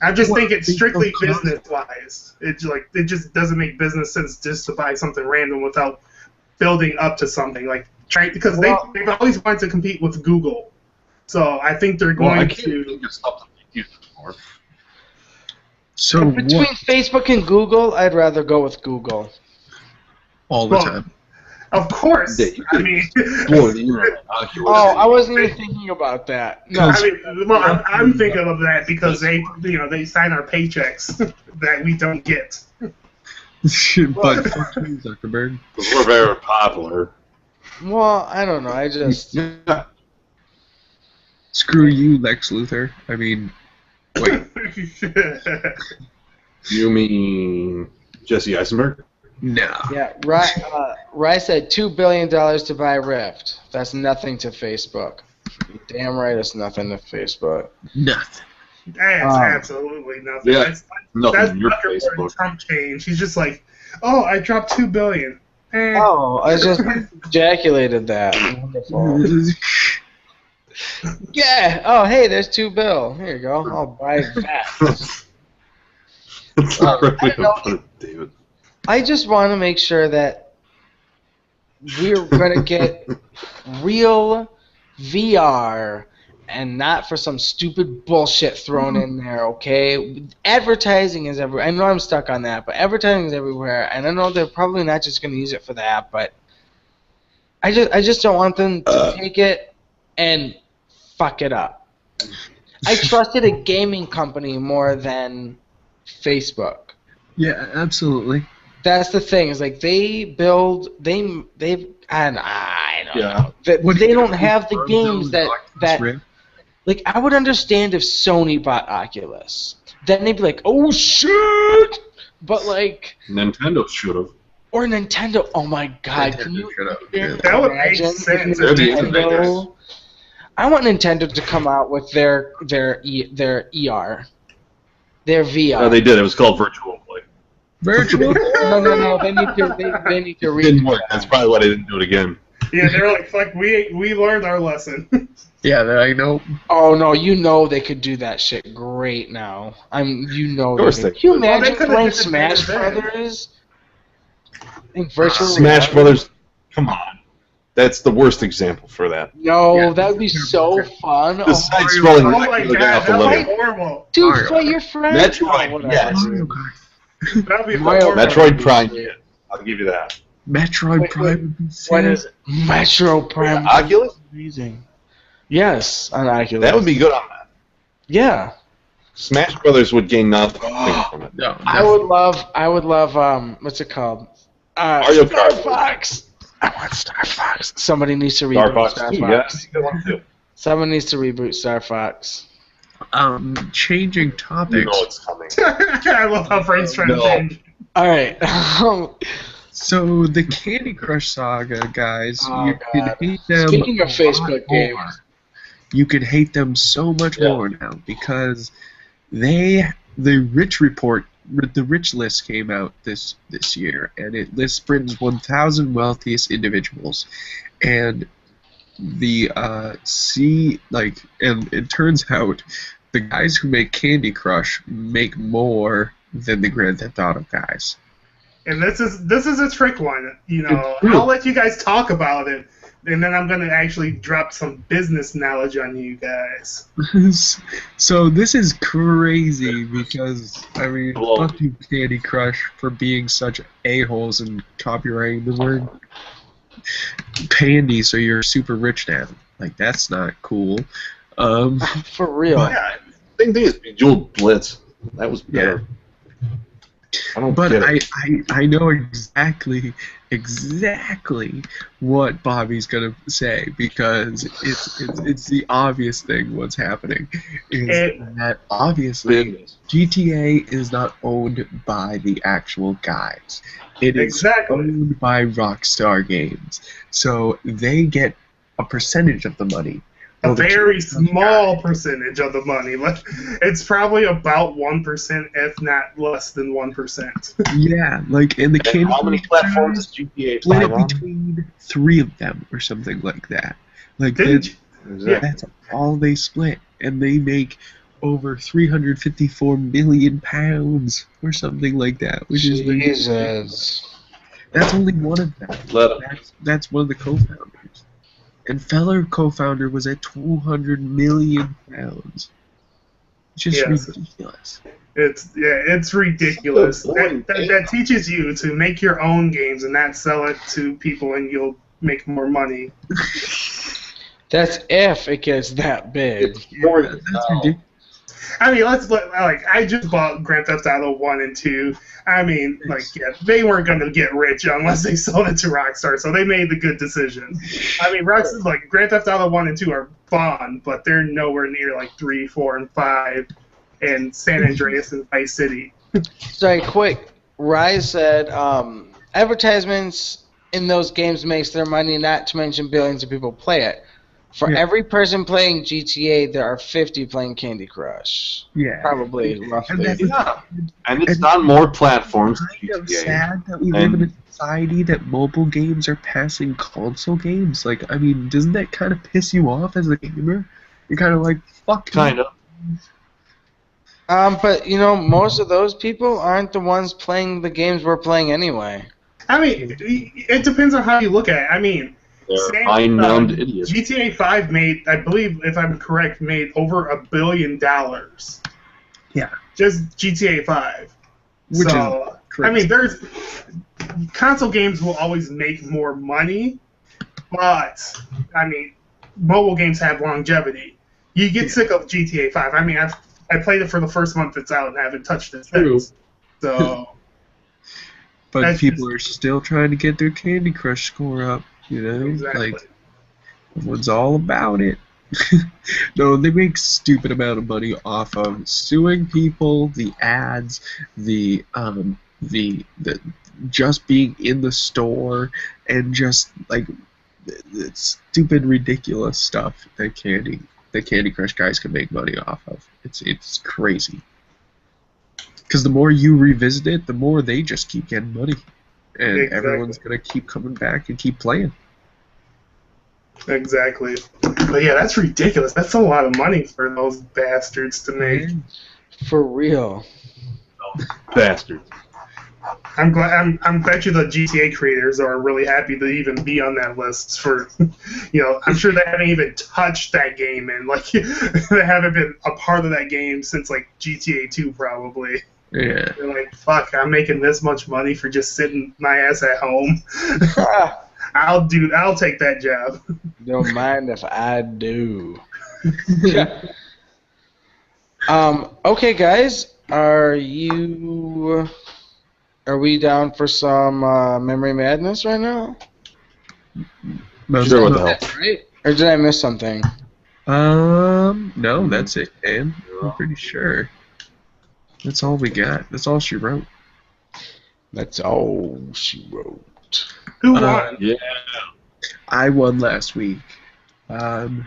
I just think it's strictly business-wise. It just doesn't make business sense just to buy something random without building up to something. Because they've always wanted to compete with Google. So I think they're going to... So between Facebook and Google, I'd rather go with Google. All the time. Of course. I mean... I wasn't even thinking about that. No, I'm thinking of that because they sign our paychecks that we don't get. But fuck you, Zuckerberg. We're very popular. Well, I don't know. I just... Screw you, Lex Luthor. I mean, wait. You mean Jesse Eisenberg? No. Yeah, Rye said $2 billion to buy Rift. That's nothing to Facebook. Damn right, it's nothing to Facebook. Nothing. That's absolutely nothing. Yeah, that's nothing. Your Facebook. Trump change. He's just like, oh, I dropped $2 billion. Oh, I just ejaculated that. Wonderful. Yeah. Oh, hey, there's $2 billion. Here you go. I'll buy that. David. I just want to make sure that we're going to get real VR and not for some stupid bullshit thrown in there, okay? Advertising is everywhere. I know I'm stuck on that, but advertising is everywhere, and I know they're probably not just going to use it for that, but I just don't want them to take it and fuck it up. I trusted a gaming company more than Facebook. Yeah, absolutely. That's the thing. Is I don't know. They don't have the games that I would understand if Sony bought Oculus. Then they'd be like, oh shit! But Nintendo should have. Or Nintendo. Oh my god! Nintendo Can you that would make sense. Nintendo, I want Nintendo to come out with their ER, their VR. Oh, they did. It was called Virtual Play. Virtual? No. They need to read. Didn't work. That's probably why they didn't do it again. Yeah, they're like we learned our lesson. Yeah, I know. Oh no, they could do that shit great now. Can you imagine playing Smash Brothers? Smash Brothers. Come on, that's the worst example for that. No, that would be so fun. The side-scrolling. Oh my god, that'd be horrible. Dude, fight your friends. Metroid, yes. That'd be Metroid Prime, yeah. I'll give you that. Metroid Prime. What is it? Metro Prime. Oculus? Amazing. Yes, on Oculus. That would be good on that. Yeah. Smash Brothers would gain nothing from it. No, I would love. What's it called? Mario Star Kart. Fox. I want Star Fox. Somebody needs to reboot Star Fox. Good one too. Someone needs to reboot Star Fox. Changing topics. You know it's coming. I love how Frank's trying to change. All right. So the Candy Crush Saga, guys, you can hate them. Speaking of Facebook games, you can hate them so much more now because the Rich Report the rich list came out this year, and it lists Britain's 1,000 wealthiest individuals, and the and it turns out the guys who make Candy Crush make more than the Grand Theft Auto guys. And this is a trick one. You know, I'll let you guys talk about it, and then I'm gonna actually drop some business knowledge on you guys. So this is crazy because I mean, fuck you, Candy Crush, for being such a-holes and copyrighting the word pandy, so you're super rich now. Like, that's not cool. For real. Yeah, same thing as Bejeweled Blitz. That was better. Yeah. I know exactly what Bobby's gonna say, because it's the obvious thing. What's happening is that obviously GTA is not owned by the actual guys. It is owned by Rockstar Games, so they get a percentage of the money. A very small percentage of the money. It's probably about 1%, if not less than 1%. Yeah, like in the Candy. How many platforms is GTA split it between 3 of them or something like that. Like that's all they split, and they make over £354 million or something like that, which is Jesus. That's only one of them. That's one of the co-founders. And fellow co-founder was at £200 million. Just ridiculous. It's ridiculous. That teaches you to make your own games and not sell it to people, and you'll make more money. That's if it gets that big. That's ridiculous. I mean, I just bought Grand Theft Auto 1 and 2. I mean, they weren't going to get rich unless they sold it to Rockstar, so they made the good decision. I mean, Grand Theft Auto 1 and 2 are fun, but they're nowhere near 3, 4, and 5 and San Andreas and Vice City. Sorry, quick. Rise said advertisements in those games makes their money, not to mention billions of people play it. For every person playing GTA, there are 50 playing Candy Crush. Yeah. Probably, roughly. And it's on more platforms. It's kind of sad that we live in a society that mobile games are passing console games. Like, I mean, doesn't that kind of piss you off as a gamer? You're kind of like, fuck. Kind of. But, most of those people aren't the ones playing the games we're playing anyway. I mean, it depends on how you look at it. I mean, mind-numbed idiots. GTA 5 made, I believe, if I'm correct, made over $1 billion. Yeah. Just GTA 5. Which is crazy. I mean, console games will always make more money, but, I mean, mobile games have longevity. You get sick of GTA 5. I mean, I played it for the first month it's out and haven't touched it since. So... But people are still trying to get their Candy Crush score up. Exactly. Like, everyone's all about it. No, they make stupid amount of money off of suing people, the ads, the just being in the store, and just the stupid, ridiculous stuff that Candy Crush guys can make money off of. It's crazy. Because the more you revisit it, the more they just keep getting money. And everyone's going to keep coming back and keep playing. Exactly. But yeah, that's ridiculous. That's a lot of money for those bastards to make. For real. Bastards. I'm bet you the GTA creators are really happy to even be on that list for, I'm sure they haven't even touched that game, and they haven't been a part of that game since GTA 2 probably. Yeah. They're like, fuck, I'm making this much money for just sitting my ass at home. I'll take that job. Don't mind if I do. Okay, guys, are we down for some memory madness right now? Sure, what the hell? Right? Or did I miss something? No, that's it, Dan. I'm pretty sure. That's all we got. That's all she wrote. That's all she wrote. Who won? Yeah. I won last week. Oh,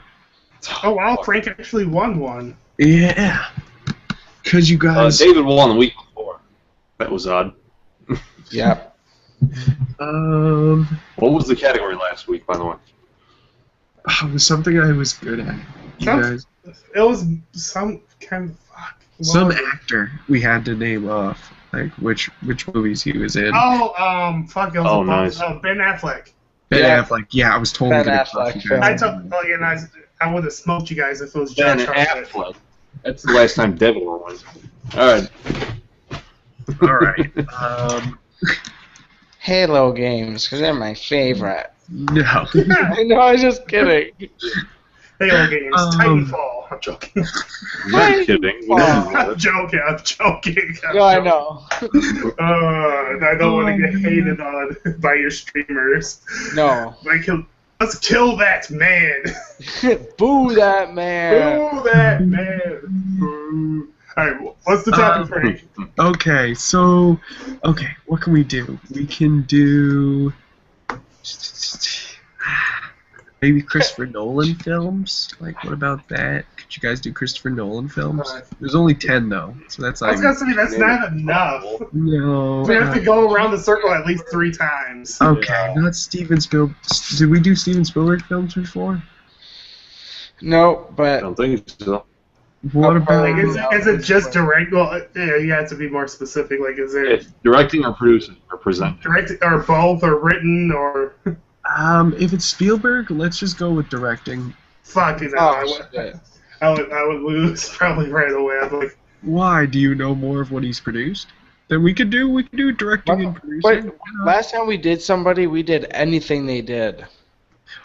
wow, Frank actually won one. Yeah. Because you guys... David won the week before. That was odd. Yep. What was the category last week, by the way? It was something I was good at. You guys, It was some kind of fuck. some actor we had to name off, like which movies he was in. Oh, fuck. It was nice. Ben Affleck. Ben Yeah. Affleck. Yeah, I was totally Ben gonna Affleck, cross you guys. I would have smoked you guys if it was Ben John Travolta. Affleck. That's the last time Devil won. Alright. All right. Halo games, because they're my favorite. No. I know, I was just kidding. Halo games. Titanfall. I'm joking. I'm not kidding. We know I'm joking. I'm joking. No, I know. I don't want to get hated on by your streamers. No. Like, let's kill that man. Boo that man. Boo that man. Boo. Alright, what's the topic, Frank? Okay, so what can we do? We can do maybe Christopher Nolan films. Like, what about that? Could you guys do Christopher Nolan films? There's only 10 though, so that's I was like gonna say that's not enough. no. We have to go around the circle at least 3 times. Okay, not Steven Spielberg. Did we do Steven Spielberg films before? No, I but don't think so. What about? Like, is it just direct? Well, yeah, you have to be more specific. Like, is there It's directing or producing or presenting. direct or both or written or If it's Spielberg, let's just go with directing. fuck it? oh shit. I would lose probably right away. I'd be like, Why? Do you know more of what he's produced? Then we could do directing and producing. But last time we did somebody, we did anything they did.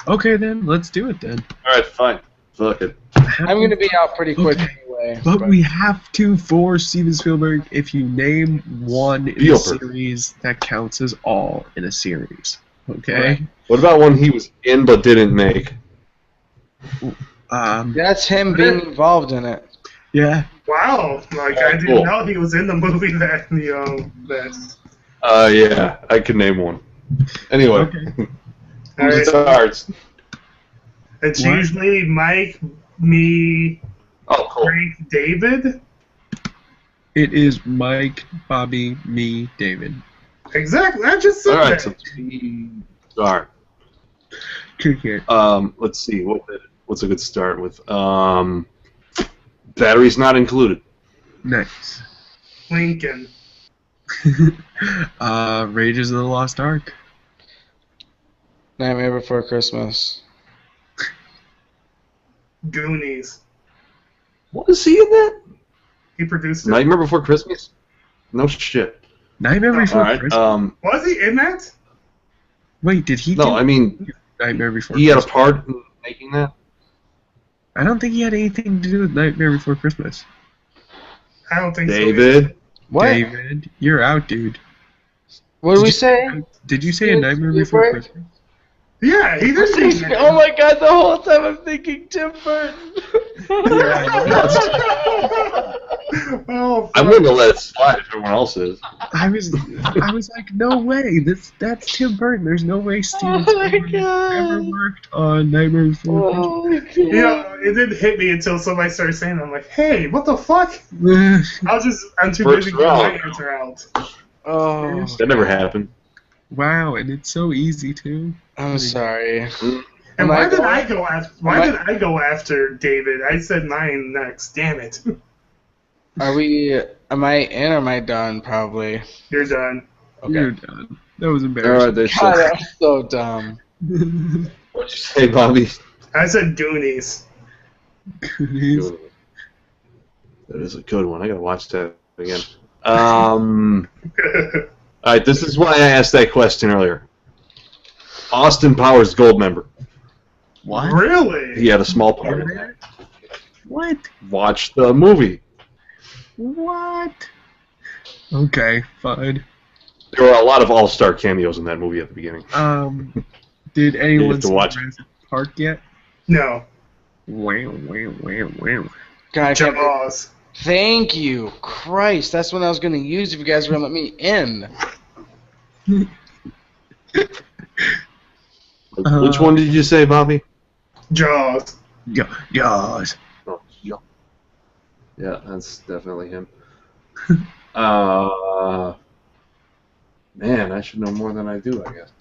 Okay, then let's do it then. Alright, fine. Fuck it. I'm gonna be out pretty quick Okay. anyway. But we have to for Steven Spielberg. If you name one in a Spielberg. series, that counts as all in a series. Okay. Right. What about one he was in but didn't make? That's him being involved in it. Yeah. wow, like I didn't Cool. know he was in the movie that that. Yeah, I can name one. Anyway, Okay. who Alright. starts? It's What? usually Mike, me, Oh, cool. Frank, David. It is Mike, Bobby, me, David. Exactly. I just said Alright, that. so start. Cricket. Let's see. What's a good start with? Batteries not included. Nice. Lincoln. Rages of the Lost Ark. Nightmare Before Christmas. Goonies. What is he in that? He produced it. Nightmare Before Christmas? No shit. Nightmare Before All right. Christmas. Was he in that? Wait, did he No, do I mean Nightmare Before he had a Christmas? part in making that. I don't think he had anything to do with Nightmare Before Christmas. I don't think so. David. What? David, you're out, dude. What did we say? Did you say a Nightmare Before Spielberg? Christmas? Yeah, he did say that. Oh my god, the whole time I'm thinking Tim Burton. Oh, I'm fuck. willing to let it slide if everyone else is. I was like, no way. That's Tim Burton. There's no way Steven Oh my Spielberg God. ever worked on Nightmare Before Oh my god. You know, it didn't hit me until somebody started saying it. I'm like, hey, what the fuck? Christmas. I'm too First busy getting my round. answer out. Oh, That never happened. Wow, and it's so easy too. I'm sorry. And Am why I did going- I go after? Why did I go after David? I said mine next. Damn it! Am I in or am I done? Probably. You're done. You're done. That was All embarrassing. right, there's God, that was so dumb. What'd you say, Bobby? I said Goonies. Goonies. That is a good one. I gotta watch that again. All right, this is why I asked that question earlier. Austin Powers Gold member. What? Really? He had a small part in that. What? Watch the movie. What? Okay, fine. There were a lot of all-star cameos in that movie at the beginning. Did anyone to see watch. Jurassic Park yet? No. Wow. God, I can't- Jaws. Thank you, Christ. That's what I was gonna use if you guys were gonna let me in. Which one did you say, Bobby? Jaws. Jaws. Oh, yeah, that's definitely him. Man, I should know more than I do, I guess.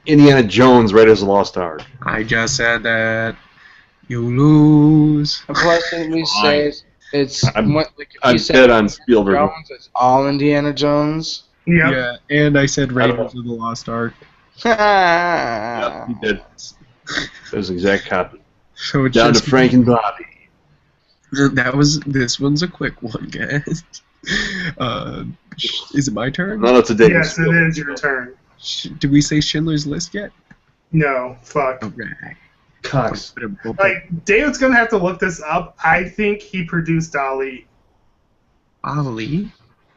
Indiana Jones, Raiders of the Lost Ark. I just said that. You lose. And plus, didn't we say it's I'm like if I'm you said dead on Spielberg. Jones, it's all Indiana Jones. Yep. Yeah, and I said Raiders of the Lost Ark. Yeah, he did. That was the exact copy. So it's Down to just Frank and Bobby. This one's a quick one, guys. Is it my turn? Not up to date. Yes, it is your turn. Did we say Schindler's List yet? No, fuck. Okay. Cox. Like, David's gonna have to look this up. I think he produced Ali. Ali?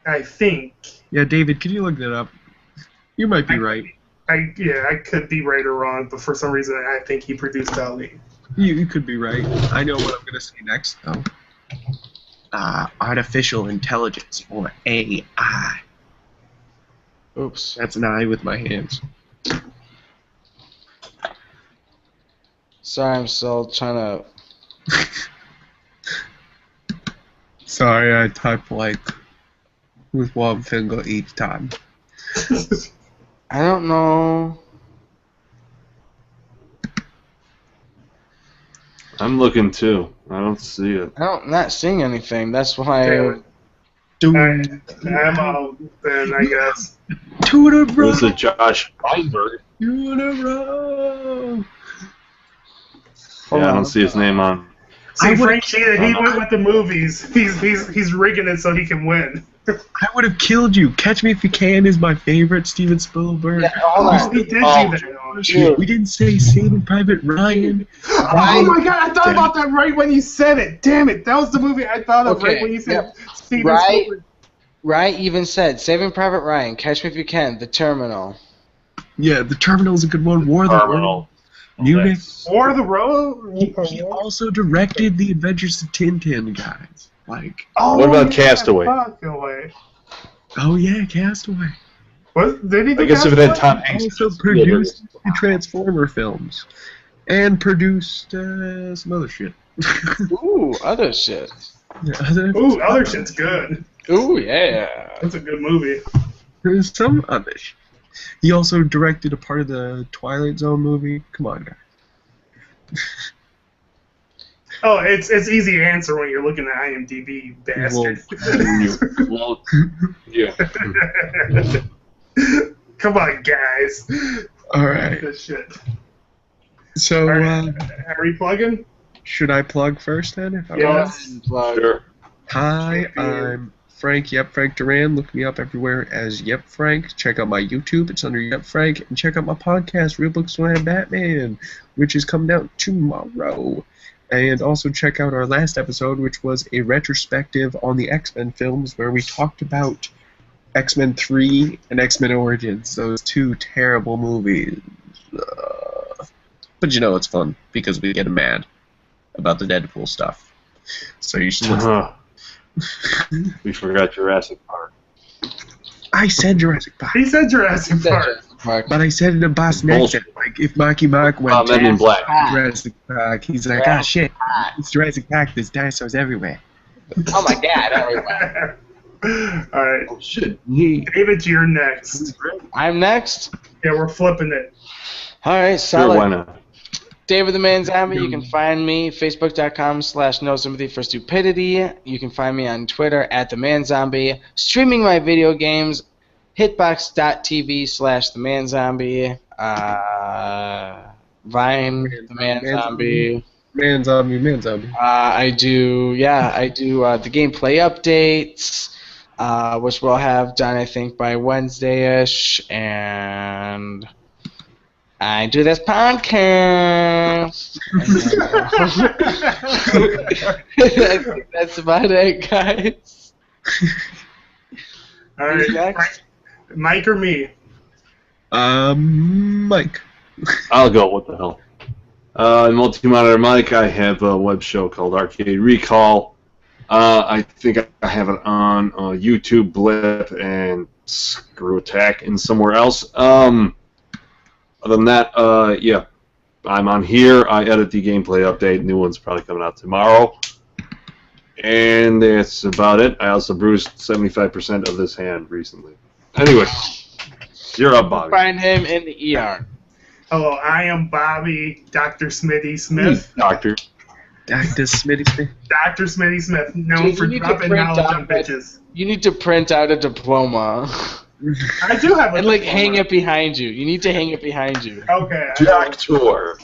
I think. Yeah, David, can you look that up? You might be right. I could be right or wrong, but for some reason I think he produced Ali. You could be right. I know what I'm gonna say next, though. Artificial intelligence, or AI. Oops. That's an I with my hands. Sorry, I'm still trying to. Sorry, I type like with one finger each time. I don't know. I'm looking too. I don't see it. I'm not seeing anything. That's why. Damn it. I'm out then, I guess. Two in a row. This is Josh Feinberg. Two in a row. Hold Yeah, I on. don't see his name on. See, Frank, he went with the movies. He's rigging it so he can win. I would have killed you. Catch Me If You Can is my favorite Steven Spielberg. Yeah, hold on. He did do that. Dude. We didn't say Saving Private Ryan. Oh my god, I thought about that right when you said it. Damn it, that was the movie I thought of right when you said Steven Right. Spielberg. Right even said Saving Private Ryan, Catch Me If You Can, The Terminal. Yeah, The Terminal's a good one. War of the World. Munich. War of the Road? He also directed The Adventures of Tintin, guys. Like, Oh, What about Castaway? Castaway. oh yeah, Castaway. What? Did he do I guess if it had Tom Hanks. Also produced the Transformer films. And produced some other shit. Ooh, other shit. Ooh, other shit's good. Ooh, yeah. That's a good movie. There's some other shit. He also directed a part of the Twilight Zone movie. Come on, guys. Oh, it's easy to answer when you're looking at IMDb, you bastard. Well, yeah. Come on, guys. All right. This shit. So, Are we plugging? should I plug first then? If I Yes. Plug. Sure. Hi, I'm Frank, Yep Frank Duran. Look me up everywhere as Yep Frank. Check out my YouTube, it's under Yep Frank. And check out my podcast, Real Books Slam Batman, which is coming out tomorrow. And also check out our last episode, which was a retrospective on the X-Men films, where we talked about X-Men 3 and X-Men Origins, those two terrible movies. But you know it's fun, because we get mad about the Deadpool stuff. So you should listen. We forgot Jurassic Park. I said Jurassic Park. He said Jurassic Park. But I said it in Boston accent. Like, if Marky Mark went Men in Black. Jurassic Park, he's like, ah, shit, it's Jurassic Park, there's dinosaurs everywhere. Oh my god, everywhere. Alright. Oh shit. David, you're next. I'm next. Yeah, we're flipping it. Alright, Sure, solid. why not? David the Man Zombie, you can find me, facebook.com/NoSympathyForStupidity. You can find me on Twitter @TheManZombie. Streaming my video games, hitbox.tv/TheManZombie. Vine, The Man Zombie. Man zombie. I do the gameplay updates, which we'll have done, I think, by Wednesday-ish, and I do this podcast. I think that's about it, guys. Alright. Who's next? Mike or me? Mike. I'll go. What the hell? Multi-monitor Mike. I have a web show called Arcade Recall. I think I have it on YouTube, Blip, and Screw Attack, and somewhere else. Other than that, yeah, I'm on here. I edit the gameplay update. New one's probably coming out tomorrow. And that's about it. I also bruised 75% of this hand recently. Anyway, you're up, Bobby. Find him in the ER. Hello, I am Bobby, Dr. Smitty Smith. Doctor. Dr. Smitty Smith. Dr. Smitty Smith, known Dude, for you need to dropping print knowledge out on bitches. You need to print out a diploma I do have a and like diploma. hang it behind you. You need to hang it behind you. Okay. Doctor.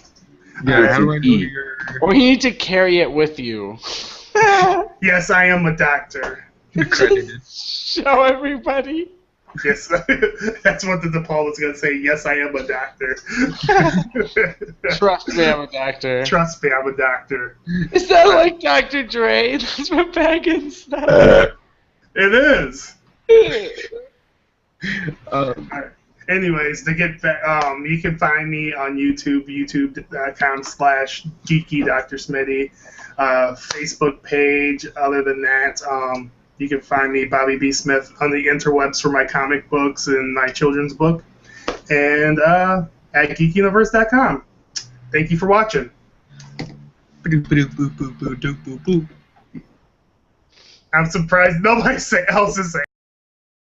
Yeah, how do I know E. your... Or you need to carry it with you. Yes, I am a doctor. Accredited. Show everybody. Yes, that's what the diploma's gonna say. Yes, I am a doctor. Trust me, I'm a doctor. Trust me, I'm a doctor. Is that like Dr. Dre? That's what Baggins said. It is. Um, Anyways, to get back, you can find me on YouTube, youtube.com/geekydrsmitty, Facebook page. Other than that, you can find me, Bobby B. Smith, on the interwebs for my comic books and my children's book, and at geekuniverse.com. Thank you for watching. I'm surprised nobody else is saying